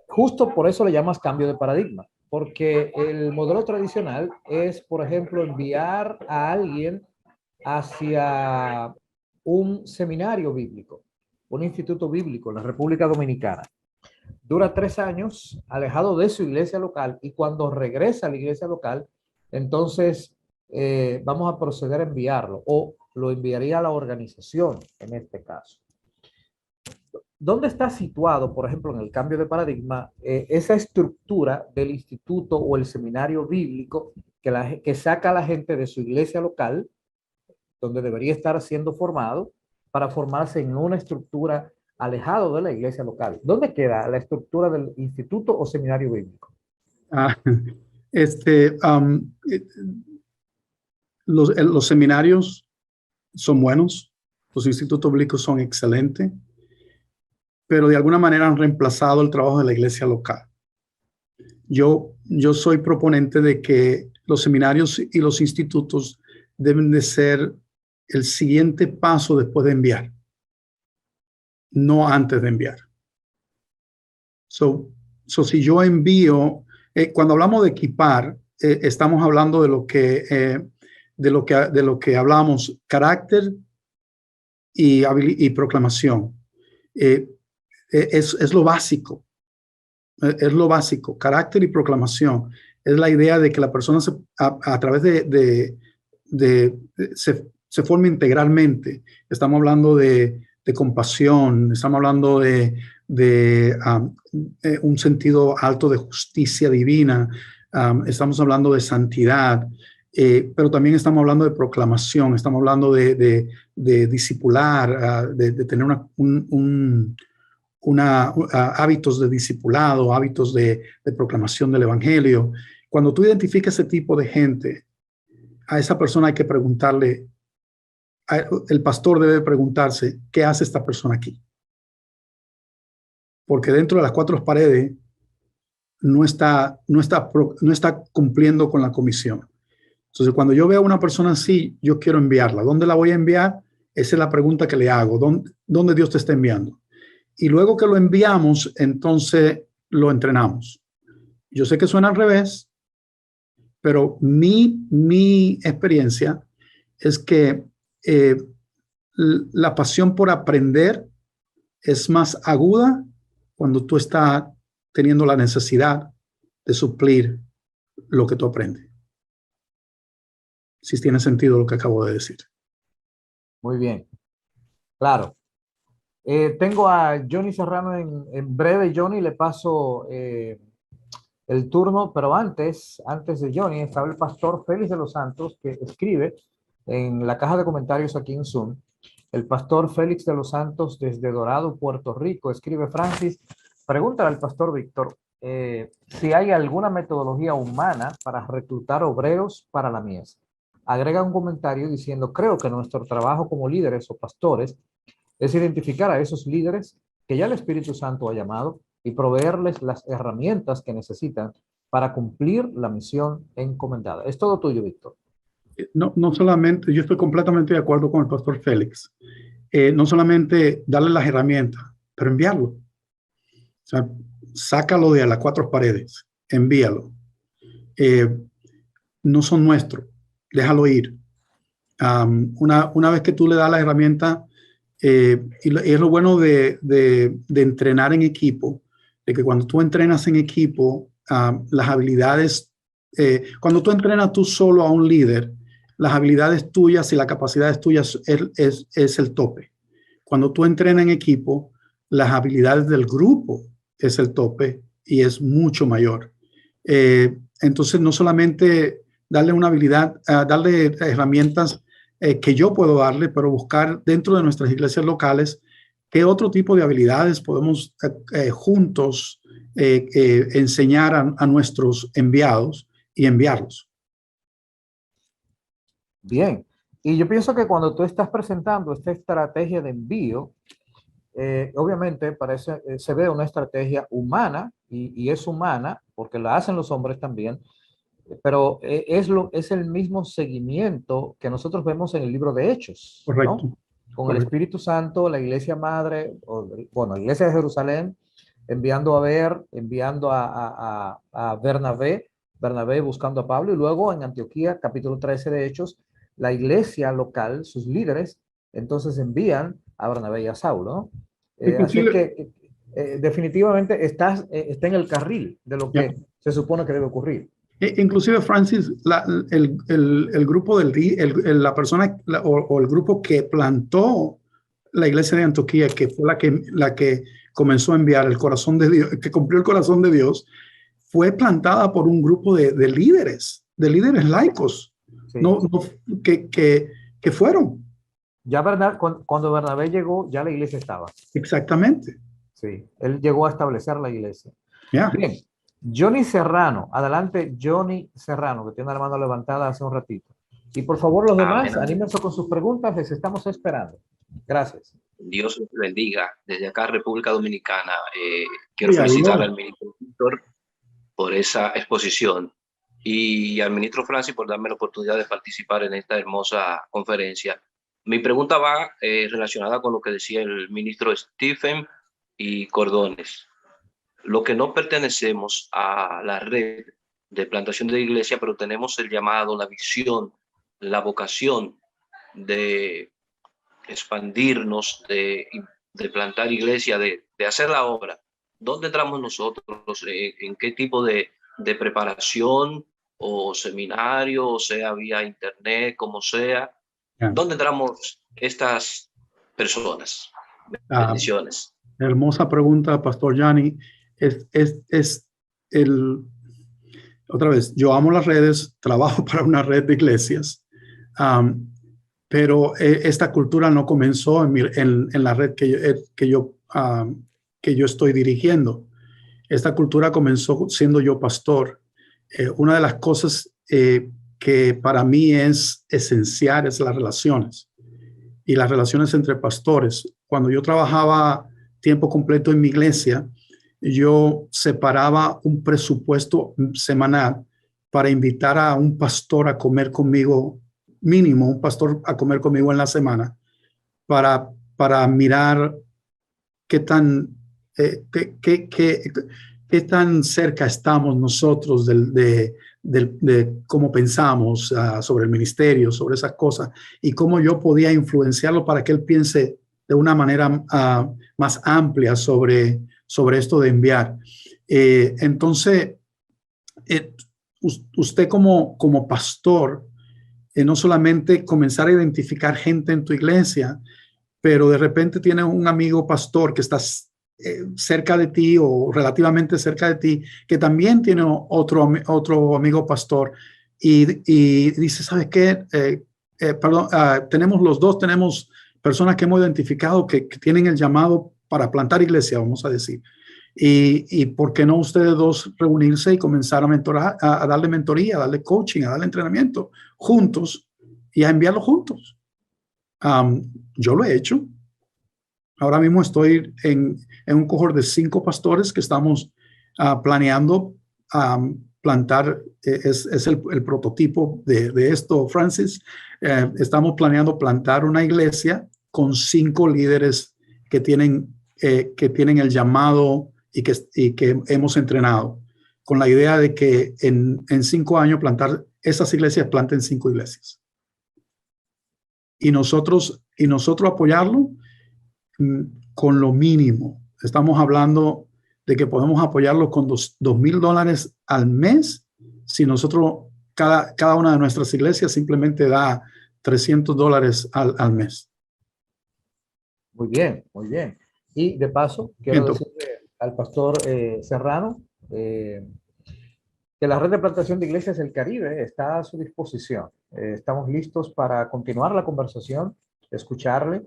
justo por eso le llamas cambio de paradigma, porque el modelo tradicional es, por ejemplo, enviar a alguien hacia un seminario bíblico, un instituto bíblico en la República Dominicana. Dura 3 años alejado de su iglesia local, y cuando regresa a la iglesia local, entonces vamos a proceder a enviarlo, o lo enviaría a la organización en este caso. ¿Dónde está situado, por ejemplo, en el cambio de paradigma, esa estructura del instituto o el seminario bíblico que saca a la gente de su iglesia local, donde debería estar siendo formado, para formarse en una estructura alejado de la iglesia local? ¿Dónde queda la estructura del instituto o seminario bíblico? Los seminarios son buenos, los institutos bíblicos son excelentes, pero de alguna manera han reemplazado el trabajo de la iglesia local. Yo soy proponente de que los seminarios y los institutos deben de ser el siguiente paso después de enviar, no antes de enviar. Si yo envío, cuando hablamos de equipar, estamos hablando de lo que hablamos, carácter y proclamación. Es lo básico. Es lo básico, carácter y proclamación. Es la idea de que la persona a través se forma integralmente. Estamos hablando de compasión, estamos hablando de un sentido alto de justicia divina, estamos hablando de santidad, pero también estamos hablando de proclamación, estamos hablando de discipular, de tener hábitos de discipulado, hábitos de proclamación del evangelio. Cuando tú identificas ese tipo de gente, a esa persona hay que preguntarle, el pastor debe preguntarse, ¿qué hace esta persona aquí? Porque dentro de las cuatro paredes no está cumpliendo con la comisión. Entonces, cuando yo veo a una persona así, yo quiero enviarla. ¿Dónde la voy a enviar? Esa es la pregunta que le hago. ¿Dónde Dios te está enviando? Y luego que lo enviamos, entonces lo entrenamos. Yo sé que suena al revés, pero mi experiencia es que la pasión por aprender es más aguda cuando tú estás teniendo la necesidad de suplir lo que tú aprendes. Si tiene sentido lo que acabo de decir. Muy bien. Claro. Tengo a Johnny Serrano en breve. Johnny, le paso el turno, pero antes de Johnny, estaba el pastor Félix de los Santos, que escribe en la caja de comentarios aquí en Zoom. El pastor Félix de los Santos desde Dorado, Puerto Rico, escribe: Francis, pregúntale al pastor Víctor si hay alguna metodología humana para reclutar obreros para la mies. Agrega un comentario diciendo: creo que nuestro trabajo como líderes o pastores es identificar a esos líderes que ya el Espíritu Santo ha llamado y proveerles las herramientas que necesitan para cumplir la misión encomendada. Es todo tuyo, Víctor. No solamente, yo estoy completamente de acuerdo con el pastor Félix. No solamente darle las herramientas, pero enviarlo. O sea, sácalo de a las cuatro paredes, envíalo. No son nuestros, déjalo ir. Una vez que tú le das la herramienta, y es lo bueno de entrenar en equipo, de que cuando tú entrenas en equipo, las habilidades, cuando tú entrenas tú solo a un líder, las habilidades tuyas y las capacidades tuyas es el tope. Cuando tú entrenas en equipo, las habilidades del grupo es el tope y es mucho mayor. Entonces, no solamente darle una habilidad, darle herramientas que yo puedo darle, pero buscar dentro de nuestras iglesias locales qué otro tipo de habilidades podemos juntos enseñar a nuestros enviados y enviarlos. Bien, y yo pienso que cuando tú estás presentando esta estrategia de envío, obviamente parece, se ve una estrategia humana y es humana porque la hacen los hombres también, pero es el mismo seguimiento que nosotros vemos en el libro de Hechos, Correcto. ¿no? Con Correcto. el Espíritu Santo, la iglesia madre, la iglesia de Jerusalén, enviando a Bernabé buscando a Pablo, y luego en Antioquía, capítulo 13 de Hechos, la iglesia local, sus líderes, entonces envían a Bernabé y a Saulo, ¿no? Así es que definitivamente está en el carril de lo que se supone que debe ocurrir. Inclusive, Francis, el grupo la persona o el grupo que plantó la iglesia de Antioquía, que fue la que comenzó a enviar el corazón de Dios, que cumplió el corazón de Dios, fue plantada por un grupo de líderes laicos, sí. que fueron. Ya cuando Bernabé llegó, ya la iglesia estaba. Exactamente. Sí, él llegó a establecer la iglesia. Yeah. Bien, Johnny Serrano, adelante Johnny Serrano, que tiene la mano levantada hace un ratito. Y por favor los demás, anímense con sus preguntas, les estamos esperando. Gracias. Dios les bendiga. Desde acá, República Dominicana, quiero felicitar al ministro Víctor por esa exposición y al ministro Francis por darme la oportunidad de participar en esta hermosa conferencia. Mi pregunta va relacionada con lo que decía el ministro Stephen y Cordones. Lo que no pertenecemos a la red de plantación de iglesia, pero tenemos el llamado, la visión, la vocación de expandirnos, de plantar iglesia, de hacer la obra. ¿Dónde entramos nosotros? ¿En qué tipo de preparación o seminario, o sea vía internet, como sea? ¿Dónde entramos estas personas? Bendiciones. Hermosa pregunta, Pastor Gianni. Otra vez, yo amo las redes, trabajo para una red de iglesias, pero esta cultura no comenzó en la red que yo estoy dirigiendo. Esta cultura comenzó siendo yo pastor. Una de las cosas que para mí es esencial es las relaciones y las relaciones entre pastores. Cuando yo trabajaba tiempo completo en mi iglesia, yo separaba un presupuesto semanal para invitar a un pastor a comer conmigo, mínimo un pastor a comer conmigo en la semana, para mirar qué tan cerca estamos nosotros de cómo pensamos sobre el ministerio, sobre esas cosas, y cómo yo podía influenciarlo para que él piense de una manera más amplia sobre esto de enviar. Entonces, usted como pastor, no solamente comenzar a identificar gente en tu iglesia, pero de repente tienes un amigo pastor que está cerca de ti o relativamente cerca de ti, que también tiene otro amigo pastor y dice, ¿sabes qué? Perdón, tenemos los dos, tenemos personas que hemos identificado que tienen el llamado para plantar iglesia, vamos a decir. Y ¿por qué no ustedes dos reunirse y comenzar a mentorar, a darle mentoría, a darle coaching, a darle entrenamiento juntos y a enviarlo juntos? Yo lo he hecho. Ahora mismo estoy en un cohort de 5 pastores que estamos planeando plantar. Es el prototipo de esto, Francis. Estamos planeando plantar una iglesia con 5 líderes que tienen el llamado y que hemos entrenado, con la idea de que en 5 años plantar esas iglesias, planten 5 iglesias. Y nosotros apoyarlo con lo mínimo. Estamos hablando de que podemos apoyarlo con $2,000 al mes si nosotros, cada una de nuestras iglesias simplemente da $300 al mes. Muy bien, muy bien. Y de paso, quiero decirle al pastor Serrano que la Red de Plantación de Iglesias del Caribe está a su disposición. Estamos listos para continuar la conversación, escucharle,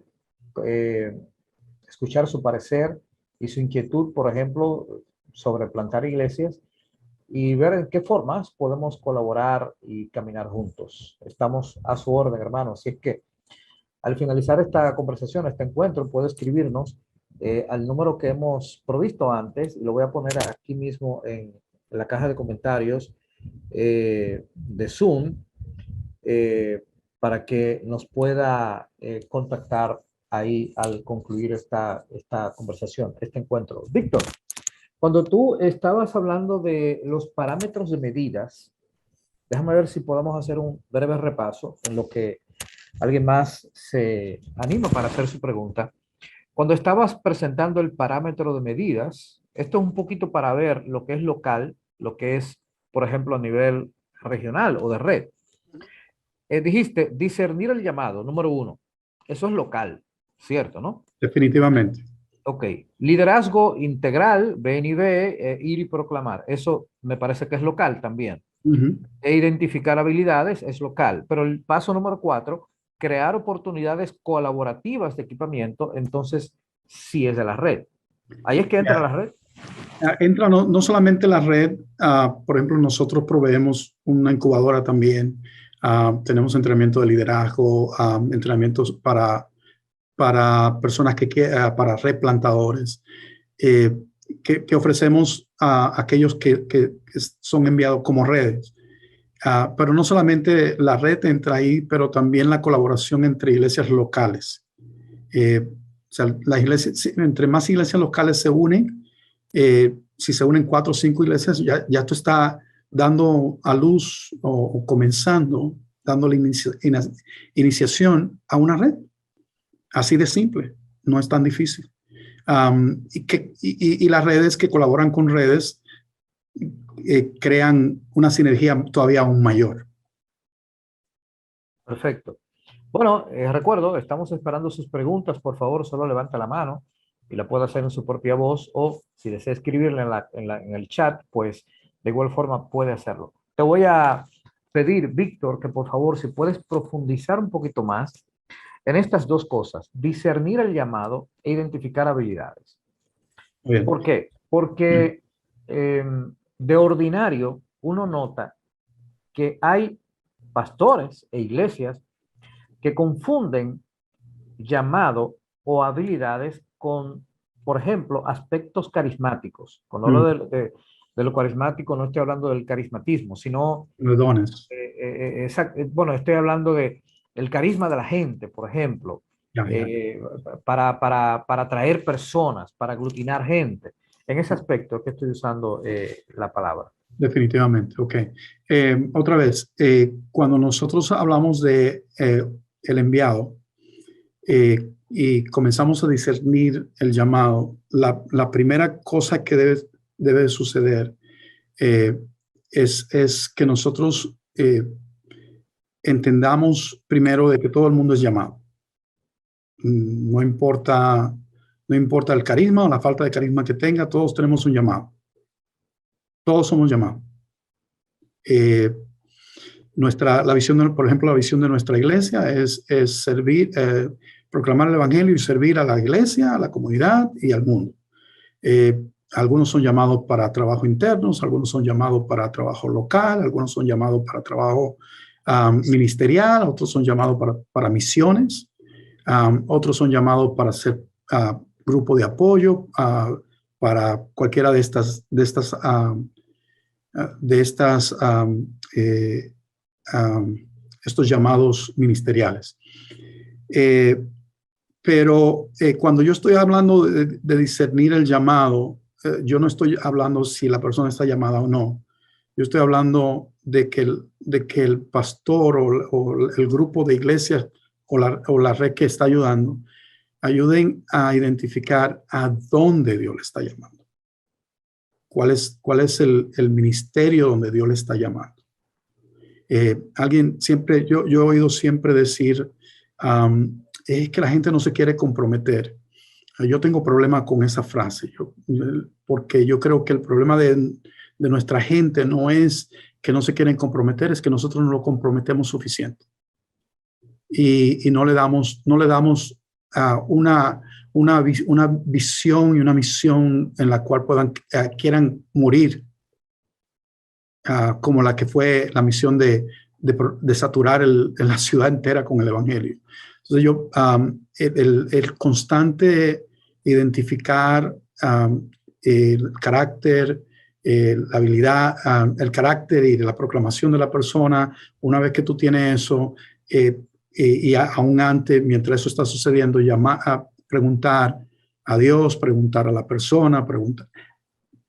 escuchar su parecer y su inquietud, por ejemplo, sobre plantar iglesias y ver en qué formas podemos colaborar y caminar juntos. Estamos a su orden, hermano. Así es que al finalizar esta conversación, este encuentro, puede escribirnos al número que hemos provisto antes, y lo voy a poner aquí mismo en la caja de comentarios de Zoom, para que nos pueda contactar ahí al concluir esta conversación, este encuentro. Víctor, cuando tú estabas hablando de los parámetros de medidas, déjame ver si podemos hacer un breve repaso en lo que alguien más se anima para hacer su pregunta. Cuando estabas presentando el parámetro de medidas, esto es un poquito para ver lo que es local, lo que es, por ejemplo, a nivel regional o de red. Dijiste, discernir el llamado, número 1. Eso es local, ¿cierto, no? Definitivamente. Ok. Liderazgo integral, BNB, ir y proclamar. Eso me parece que es local también. E identificar habilidades es local. Pero el paso número 4, crear oportunidades colaborativas de equipamiento, entonces sí es de la red. Ahí es que entra la red. Entra no solamente la red, por ejemplo, nosotros proveemos una incubadora también. Tenemos entrenamiento de liderazgo, entrenamientos para personas para replantadores, que ofrecemos a aquellos que son enviados como redes. Pero no solamente la red entra ahí, pero también la colaboración entre iglesias locales. O sea, las iglesias, entre más iglesias locales se unen, si se unen 4 o 5 iglesias, ya esto está dando a luz o comenzando, dando la iniciación a una red. Así de simple, no es tan difícil. Y las redes que colaboran con redes crean una sinergia todavía aún mayor. Perfecto. Bueno, recuerdo, estamos esperando sus preguntas. Por favor, solo levanta la mano y la puede hacer en su propia voz, o si desea escribirla en el chat, pues de igual forma puede hacerlo. Te voy a pedir, Víctor, que por favor, si puedes profundizar un poquito más en estas dos cosas: discernir el llamado e identificar habilidades. Bien. ¿Por qué? Porque de ordinario uno nota que hay pastores e iglesias que confunden llamado o habilidades con, por ejemplo, aspectos carismáticos. Cuando hablo de lo carismático, no estoy hablando del carismatismo, sino, De dones. bueno, estoy hablando de el carisma de la gente, por ejemplo, Ya. para atraer personas, para aglutinar gente. En ese aspecto que estoy usando la palabra. Definitivamente, ok. Otra vez, cuando nosotros hablamos de el enviado y comenzamos a discernir el llamado, la primera cosa que debe suceder es que nosotros entendamos primero de que todo el mundo es llamado. No importa el carisma o la falta de carisma que tenga, todos tenemos un llamado. Todos somos llamados. La visión, por ejemplo, la visión de nuestra iglesia es servir, proclamar el evangelio y servir a la iglesia, a la comunidad y al mundo. Algunos son llamados para trabajo internos, algunos son llamados para trabajo local, algunos son llamados para trabajo ministerial, otros son llamados para misiones, otros son llamados para ser grupo de apoyo, para cualquiera de estos llamados ministeriales. Pero cuando yo estoy hablando de discernir el llamado, yo no estoy hablando si la persona está llamada o no. Yo estoy hablando de que el pastor o el grupo de iglesias o la red que está ayuden a identificar a dónde Dios le está llamando. ¿Cuál es el ministerio donde Dios le está llamando? Alguien siempre, yo he oído siempre decir es que la gente no se quiere comprometer. Yo tengo problema con esa frase, porque yo creo que el problema de nuestra gente no es que no se quieren comprometer, es que nosotros no lo comprometemos suficiente. Y no le damos una visión y una misión en la cual quieran morir, como la que fue la misión de saturar la ciudad entera con el evangelio. Entonces el constante identificar el carácter, la habilidad, el carácter y la proclamación de la persona, una vez que tú tienes eso, y aún antes, mientras eso está sucediendo, preguntar a Dios, preguntar a la persona, preguntar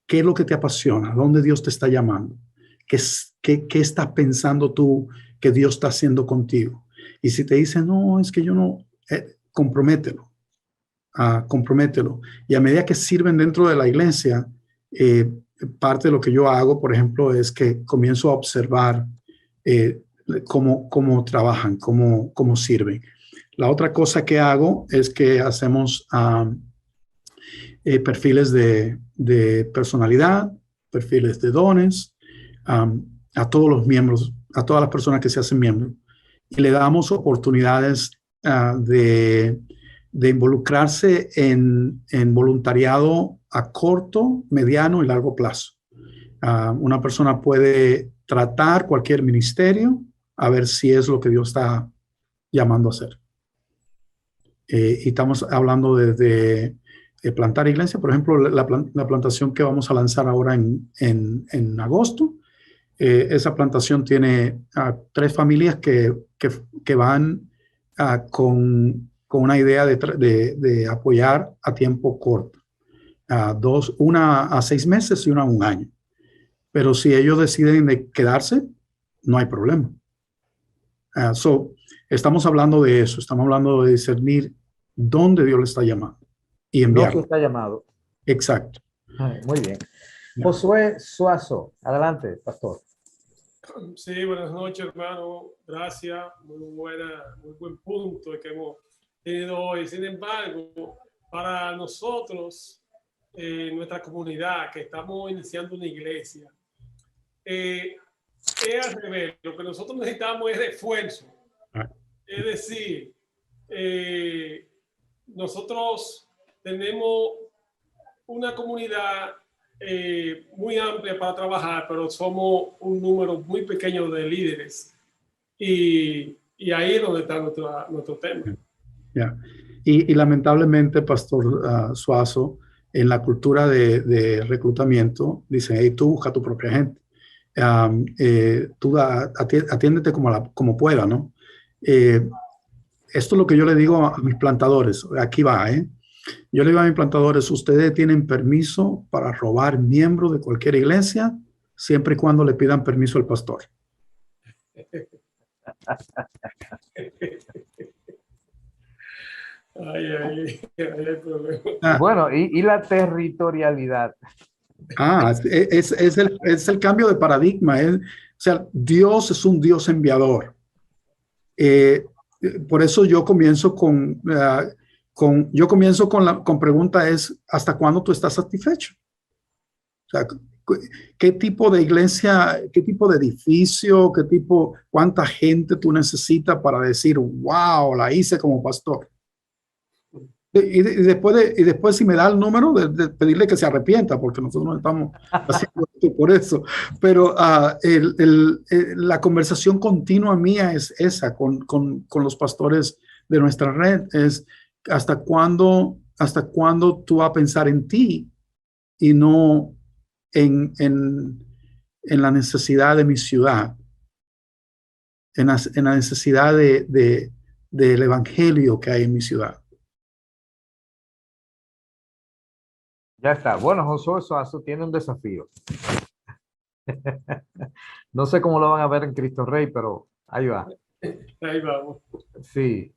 qué es lo que te apasiona, dónde Dios te está llamando, qué estás pensando tú que Dios está haciendo contigo. Y si te dicen, no, es que yo no, compromételo. Compromételo. Y a medida que sirven dentro de la iglesia, parte de lo que yo hago, por ejemplo, es que comienzo a observar cómo trabajan, cómo sirven. La otra cosa que hago es que hacemos perfiles de personalidad, perfiles de dones, a todos los miembros, a todas las personas que se hacen miembros, y le damos oportunidades de involucrarse en voluntariado a corto, mediano y largo plazo. Una persona puede tratar cualquier ministerio a ver si es lo que Dios está llamando a hacer. Y estamos hablando de plantar iglesia. Por ejemplo, la plantación que vamos a lanzar ahora en agosto. Esa plantación tiene 3 familias que van con una idea de apoyar a tiempo corto. Una a 6 meses y una a 1 año. Pero si ellos deciden de quedarse, no hay problema. Estamos hablando de eso, estamos hablando de discernir dónde Dios le está llamando y enviarlo. No que está llamado. Exacto. Muy bien. Josué Suazo, adelante, pastor. Sí, buenas noches, hermano. Gracias. Muy buen punto que hemos tenido hoy. Sin embargo, para nosotros, nuestra comunidad, que estamos iniciando una iglesia, es al revés. Lo que nosotros necesitamos es refuerzo. Es decir, nosotros tenemos una comunidad muy amplia para trabajar, pero somos un número muy pequeño de líderes. Y ahí es donde está nuestro tema. Yeah. Y lamentablemente, Pastor Suazo, en la cultura de reclutamiento, dicen, hey, tú busca tu propia gente. Tú atiéndete como pueda, ¿no? Esto es lo que yo le digo a mis plantadores. Aquí va, ¿eh? Yo le digo a mis plantadores, ustedes tienen permiso para robar miembros de cualquier iglesia, siempre y cuando le pidan permiso al pastor. Hay problema. Bueno, y la territorialidad. Es el cambio de paradigma. O sea, Dios es un Dios enviador. Por eso yo comienzo con pregunta es, ¿hasta cuándo tú estás satisfecho? O sea, ¿qué tipo de iglesia, qué tipo de edificio, cuánta gente tú necesitas para decir, wow, la hice como pastor? Y después si me da el número, de pedirle que se arrepienta, porque nosotros no estamos haciendo esto por eso. Pero la conversación continua mía es esa con los pastores de nuestra red, es hasta cuándo tú vas a pensar en ti y no en la necesidad de mi ciudad, en la necesidad del evangelio que hay en mi ciudad. Ya está. Bueno, Josué Suazo tiene un desafío. No sé cómo lo van a ver en Cristo Rey, pero ahí va. Ahí vamos. Sí.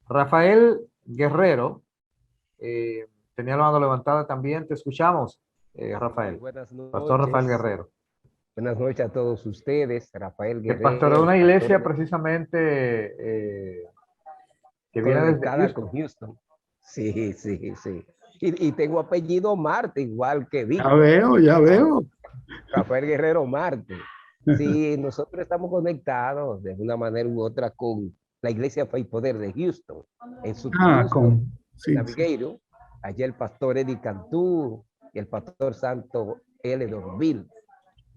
Rafael Guerrero tenía la mano levantada también. Te escuchamos, Rafael. Buenas noches. Pastor Rafael Guerrero. Buenas noches a todos ustedes. Rafael Que Guerrero. pastoreó una iglesia precisamente que viene desde Houston. Con Houston. Sí. Y tengo apellido Marte, igual que Víctor. Ya veo. Rafael Guerrero Marte. Sí, nosotros estamos conectados de una manera u otra con la Iglesia Fe y Poder de Houston. En su Navigator, allí el pastor Eddie Cantú y el pastor Santo L. Dorville.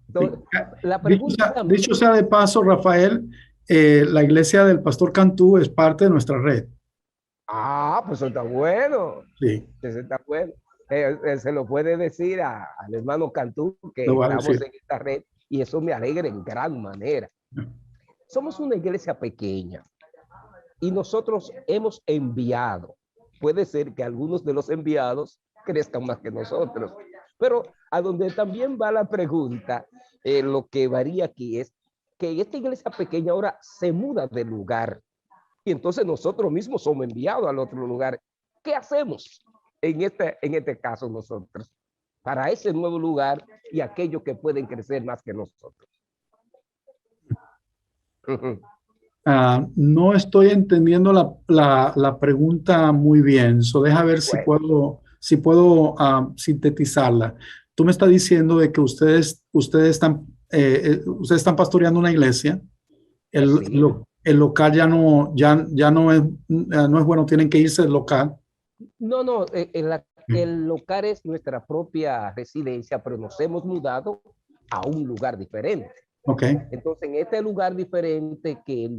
Entonces, la pregunta dicho sea de paso, Rafael, la iglesia del pastor Cantú es parte de nuestra red. Pues eso está bueno. Sí. Eso está bueno. Se lo puede decir al hermano Cantú que estamos en esta red y eso me alegra en gran manera. Somos una iglesia pequeña y nosotros hemos enviado. Puede ser que algunos de los enviados crezcan más que nosotros, pero a donde también va la pregunta, lo que varía aquí es que esta iglesia pequeña ahora se muda de lugar. Y entonces nosotros mismos somos enviados al otro lugar. ¿Qué hacemos en este caso nosotros para ese nuevo lugar y aquellos que pueden crecer más que nosotros? No estoy entendiendo la pregunta muy bien. Deja ver si puedo sintetizarla. Tú me estás diciendo de que ustedes están pastoreando una iglesia. El local ya no es bueno, tienen que irse del local. No, el local es nuestra propia residencia, pero nos hemos mudado a un lugar diferente. Okay. Entonces, en este lugar diferente que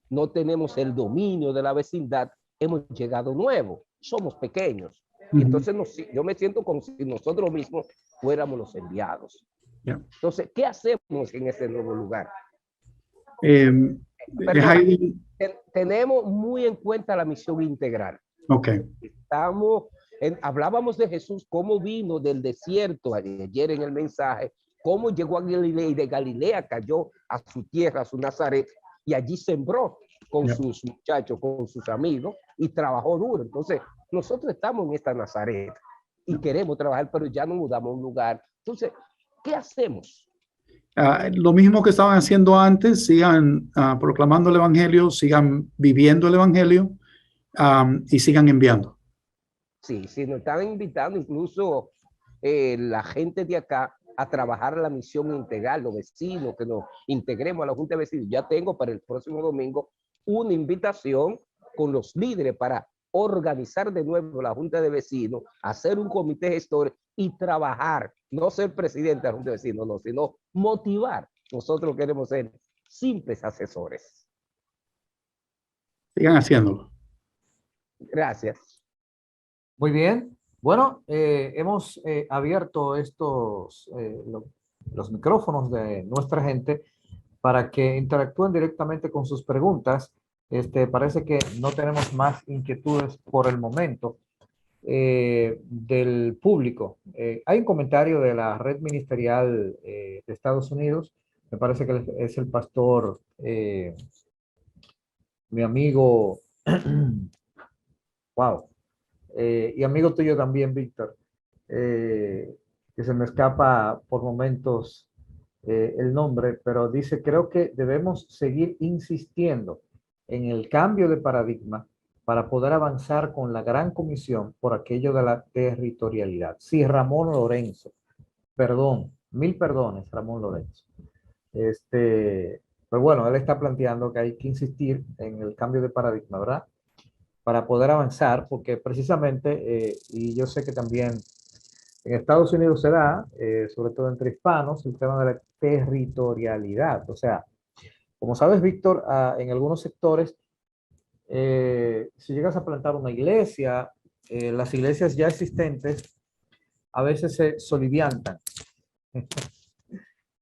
no tenemos el dominio de la vecindad, hemos llegado nuevo, somos pequeños. Entonces, yo me siento como si nosotros mismos fuéramos los enviados. Entonces, ¿qué hacemos en ese nuevo lugar? Tenemos muy en cuenta la misión integral. Okay. Hablábamos de Jesús, cómo vino del desierto ayer en el mensaje, cómo llegó a Galilea y de Galilea cayó a su tierra, a su Nazaret, y allí sembró con sus muchachos, con sus amigos, y trabajó duro. Entonces, nosotros estamos en esta Nazaret y queremos trabajar, pero ya nos mudamos a un lugar. Entonces, ¿qué hacemos? Lo mismo que estaban haciendo antes, sigan proclamando el Evangelio, sigan viviendo el Evangelio y sigan enviando. Sí, sí, nos están invitando incluso la gente de acá a trabajar la misión integral, los vecinos, que nos integremos a la Junta de Vecinos. Ya tengo para el próximo domingo una invitación con los líderes para organizar de nuevo la Junta de Vecinos, hacer un comité gestor y trabajar, no ser presidente de la Junta de Vecinos, no, sino motivar. Nosotros queremos ser simples asesores. Sigan haciéndolo. Gracias. Muy bien. Bueno, hemos abierto los micrófonos de nuestra gente para que interactúen directamente con sus preguntas. Parece que no tenemos más inquietudes por el momento del público. Hay un comentario de la red ministerial de Estados Unidos. Me parece que es el pastor, mi amigo, wow, y amigo tuyo también, Víctor, que se me escapa por momentos el nombre, pero dice, creo que debemos seguir insistiendo en el cambio de paradigma para poder avanzar con la gran comisión por aquello de la territorialidad. Sí, Ramón Lorenzo, perdón, mil perdones, Ramón Lorenzo. Pero bueno, él está planteando que hay que insistir en el cambio de paradigma, ¿verdad? Para poder avanzar, porque precisamente, y yo sé que también en Estados Unidos se da, sobre todo entre hispanos, el tema de la territorialidad. O sea, como sabes, Víctor, en algunos sectores, si llegas a plantar una iglesia, las iglesias ya existentes a veces se soliviantan.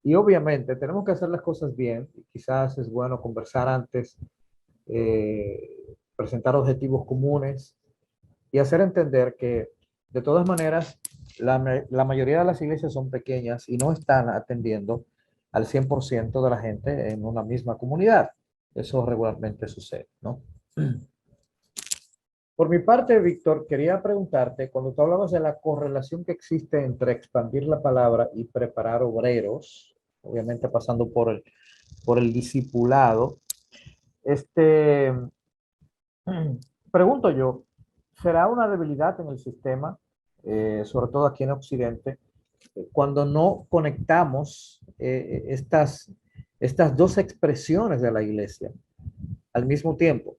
Y obviamente tenemos que hacer las cosas bien. Quizás es bueno conversar antes, presentar objetivos comunes y hacer entender que de todas maneras la mayoría de las iglesias son pequeñas y no están atendiendo al 100% de la gente en una misma comunidad. Eso regularmente sucede, ¿no? Por mi parte, Víctor, quería preguntarte, cuando tú hablabas de la correlación que existe entre expandir la palabra y preparar obreros, obviamente pasando por el discipulado, pregunto yo, ¿será una debilidad en el sistema, sobre todo aquí en Occidente, cuando no conectamos estas dos expresiones de la iglesia al mismo tiempo?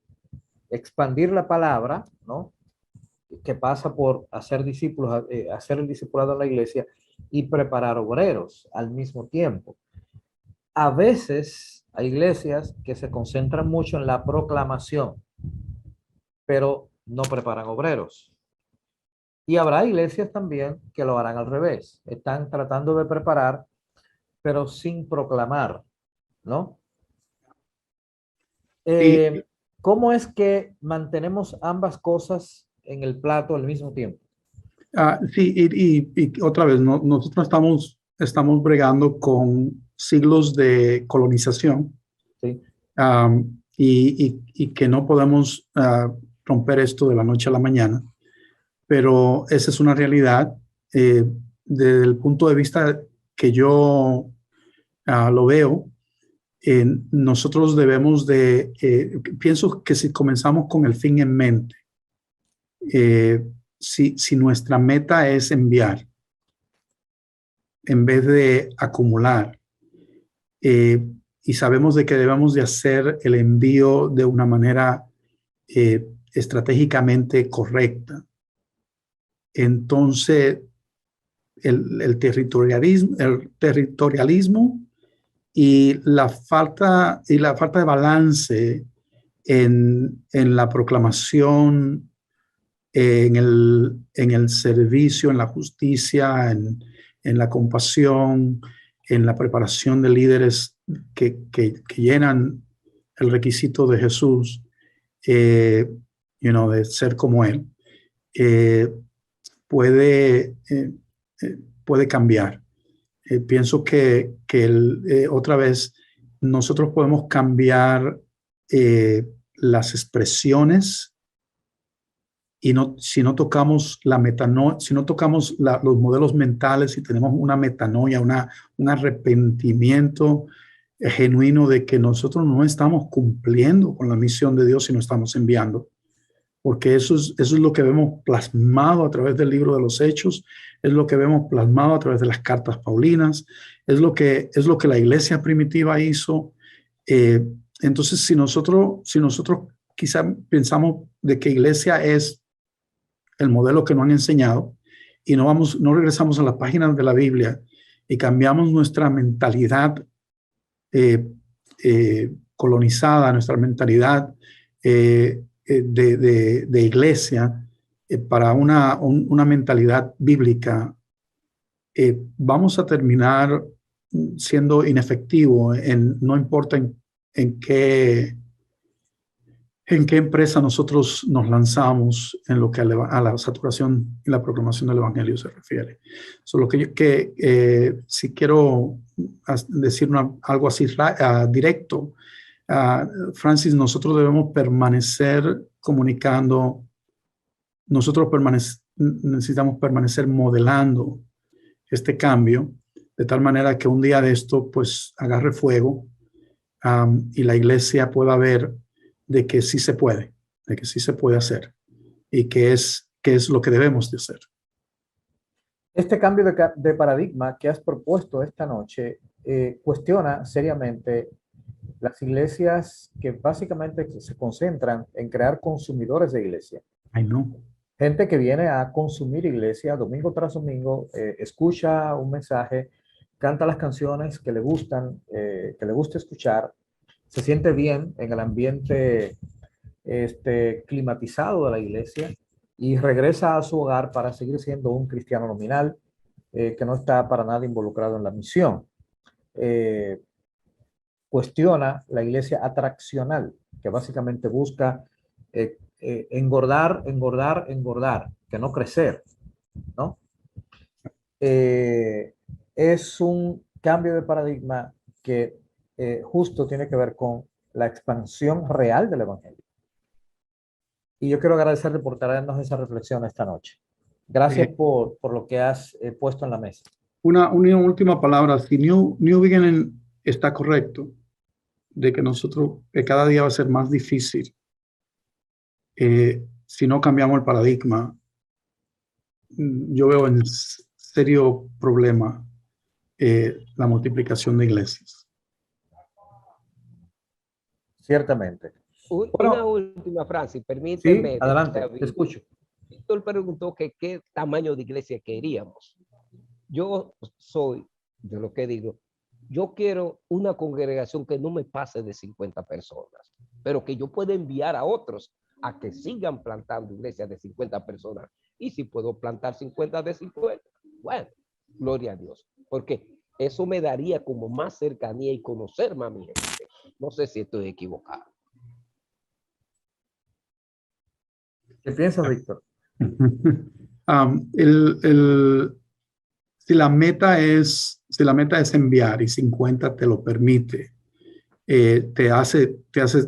Expandir la palabra, ¿no? Que pasa por hacer discípulos, hacer el discipulado en la iglesia y preparar obreros al mismo tiempo. A veces hay iglesias que se concentran mucho en la proclamación, pero no preparan obreros. Y habrá iglesias también que lo harán al revés. Están tratando de preparar, pero sin proclamar, ¿no? ¿Cómo es que mantenemos ambas cosas en el plato al mismo tiempo? Sí, y otra vez, nosotros estamos bregando con siglos de colonización. Sí. Y que no podemos romper esto de la noche a la mañana, pero esa es una realidad. Desde el punto de vista que yo lo veo, nosotros debemos pienso que si comenzamos con el fin en mente, si nuestra meta es enviar, en vez de acumular, y sabemos de que debemos de hacer el envío de una manera estratégicamente correcta, entonces el territorialismo y la falta de balance en la proclamación, en el servicio, en la justicia, en la compasión, en la preparación de líderes que llenan el requisito de Jesús, de ser como Él, puede cambiar. Pienso que otra vez nosotros podemos cambiar las expresiones si no tocamos si no tocamos los modelos mentales, si tenemos una metanoia, un arrepentimiento genuino de que nosotros no estamos cumpliendo con la misión de Dios y no estamos enviando, porque eso es lo que vemos plasmado a través del libro de los Hechos, es lo que vemos plasmado a través de las cartas paulinas, es lo que la iglesia primitiva hizo. Entonces, si nosotros quizá pensamos de que iglesia es el modelo que nos han enseñado y no regresamos a las páginas de la Biblia y cambiamos nuestra mentalidad colonizada, nuestra mentalidad de iglesia para una mentalidad bíblica, vamos a terminar siendo inefectivo no importa en qué empresa nosotros nos lanzamos en lo que a la saturación y la proclamación del evangelio se refiere. Solo que si quiero decir algo así directo, Francis, nosotros debemos permanecer comunicando, necesitamos permanecer modelando este cambio, de tal manera que un día de esto pues agarre fuego y la iglesia pueda ver de que sí se puede, hacer y que es lo que debemos de hacer. Este cambio de paradigma que has propuesto esta noche cuestiona seriamente las iglesias que básicamente se concentran en crear consumidores de iglesia. Ay, no. Gente que viene a consumir iglesia domingo tras domingo, escucha un mensaje, canta las canciones que le gustan, que le gusta escuchar, se siente bien en el ambiente climatizado de la iglesia y regresa a su hogar para seguir siendo un cristiano nominal que no está para nada involucrado en la misión. Cuestiona la iglesia atraccional, que básicamente busca engordar, que no crecer, ¿no? Es un cambio de paradigma que justo tiene que ver con la expansión real del evangelio. Y yo quiero agradecerte por traernos esa reflexión esta noche. Gracias por lo que has puesto en la mesa. Una última palabra. Si New Beginning está correcto, de que cada día va a ser más difícil si no cambiamos el paradigma, yo veo en serio problema la multiplicación de iglesias. Ciertamente. Una última, Francis, permíteme. Sí, adelante, te escucho. Víctor preguntó que qué tamaño de iglesia queríamos. Yo soy de lo que digo, yo quiero una congregación que no me pase de 50 personas, pero que yo pueda enviar a otros a que sigan plantando iglesias de 50 personas. Y si puedo plantar 50 de 50, bueno, gloria a Dios, porque eso me daría como más cercanía y conocer más a mi gente. No sé si estoy equivocado. ¿Qué piensas, Víctor? Si la meta es enviar y 50 te lo permite, te hace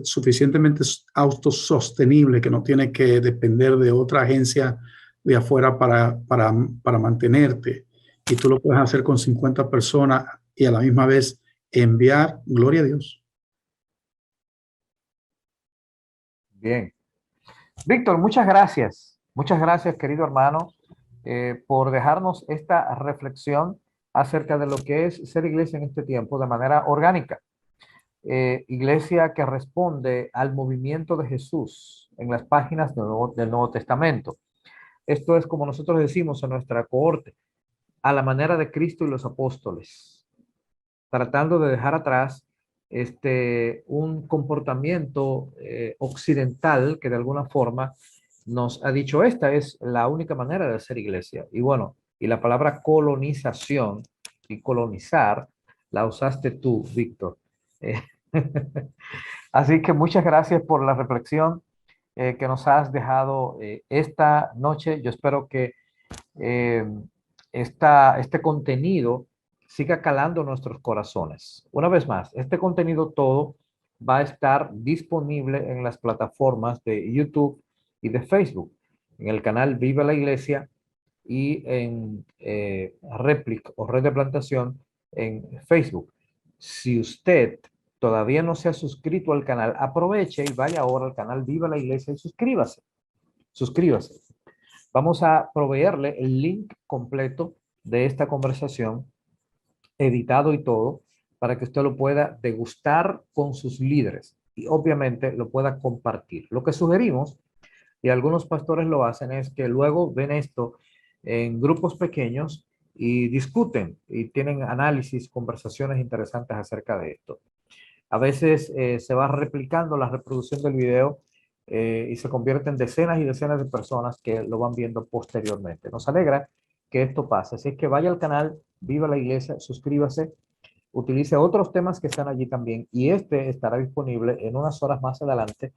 suficientemente autosostenible que no tiene que depender de otra agencia de afuera para mantenerte, y tú lo puedes hacer con 50 personas y a la misma vez enviar, gloria a Dios. Bien. Víctor, muchas gracias. Muchas gracias, querido hermano, por dejarnos esta reflexión acerca de lo que es ser iglesia en este tiempo de manera orgánica. Iglesia que responde al movimiento de Jesús en las páginas del Nuevo Testamento. Esto es, como nosotros decimos en nuestra cohorte, a la manera de Cristo y los apóstoles, tratando de dejar atrás un comportamiento occidental que de alguna forma nos ha dicho esta es la única manera de ser iglesia. Y bueno, y la palabra colonización y colonizar la usaste tú, Víctor. Así que muchas gracias por la reflexión que nos has dejado esta noche. Yo espero que este contenido siga calando nuestros corazones. Una vez más, este contenido todo va a estar disponible en las plataformas de YouTube y de Facebook. en el canal Viva la Iglesia y en Réplica o Red de Plantación en Facebook. Si usted todavía no se ha suscrito al canal, aproveche y vaya ahora al canal Viva la Iglesia y suscríbase. Suscríbase. Vamos a proveerle el link completo de esta conversación, editado y todo, para que usted lo pueda degustar con sus líderes y obviamente lo pueda compartir. Lo que sugerimos, y algunos pastores lo hacen, es que luego ven esto en grupos pequeños y discuten y tienen análisis, conversaciones interesantes acerca de esto. A veces se va replicando la reproducción del video y se convierte en decenas y decenas de personas que lo van viendo posteriormente. Nos alegra que esto pase. Así que vaya al canal Viva la Iglesia, suscríbase, utilice otros temas que están allí también y este estará disponible en unas horas más adelante,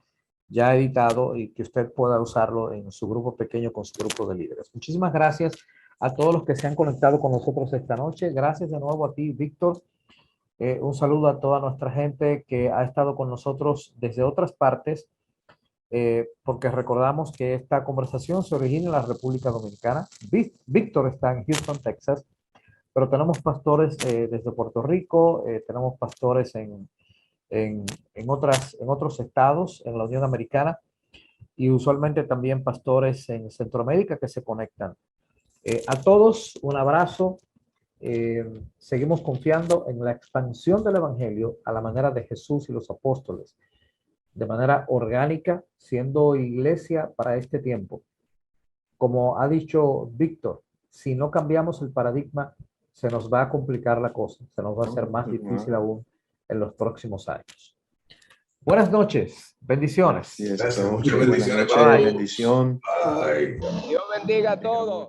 ya editado, y que usted pueda usarlo en su grupo pequeño con su grupo de líderes. Muchísimas gracias a todos los que se han conectado con nosotros esta noche. Gracias de nuevo a ti, Víctor. Un saludo a toda nuestra gente que ha estado con nosotros desde otras partes, porque recordamos que esta conversación se origina en la República Dominicana. Víctor está en Houston, Texas, pero tenemos pastores desde Puerto Rico, tenemos pastores en otros estados en la Unión Americana y usualmente también pastores en Centroamérica que se conectan. A todos un abrazo. Seguimos confiando en la expansión del Evangelio a la manera de Jesús y los apóstoles, de manera orgánica, siendo iglesia para este tiempo. Como ha dicho Víctor, si no cambiamos el paradigma, se nos va a complicar la cosa, se nos va a hacer más difícil aún en los próximos años. Buenas noches, bendiciones. Gracias, muchas bendiciones. bendición. Dios bendiga a todos.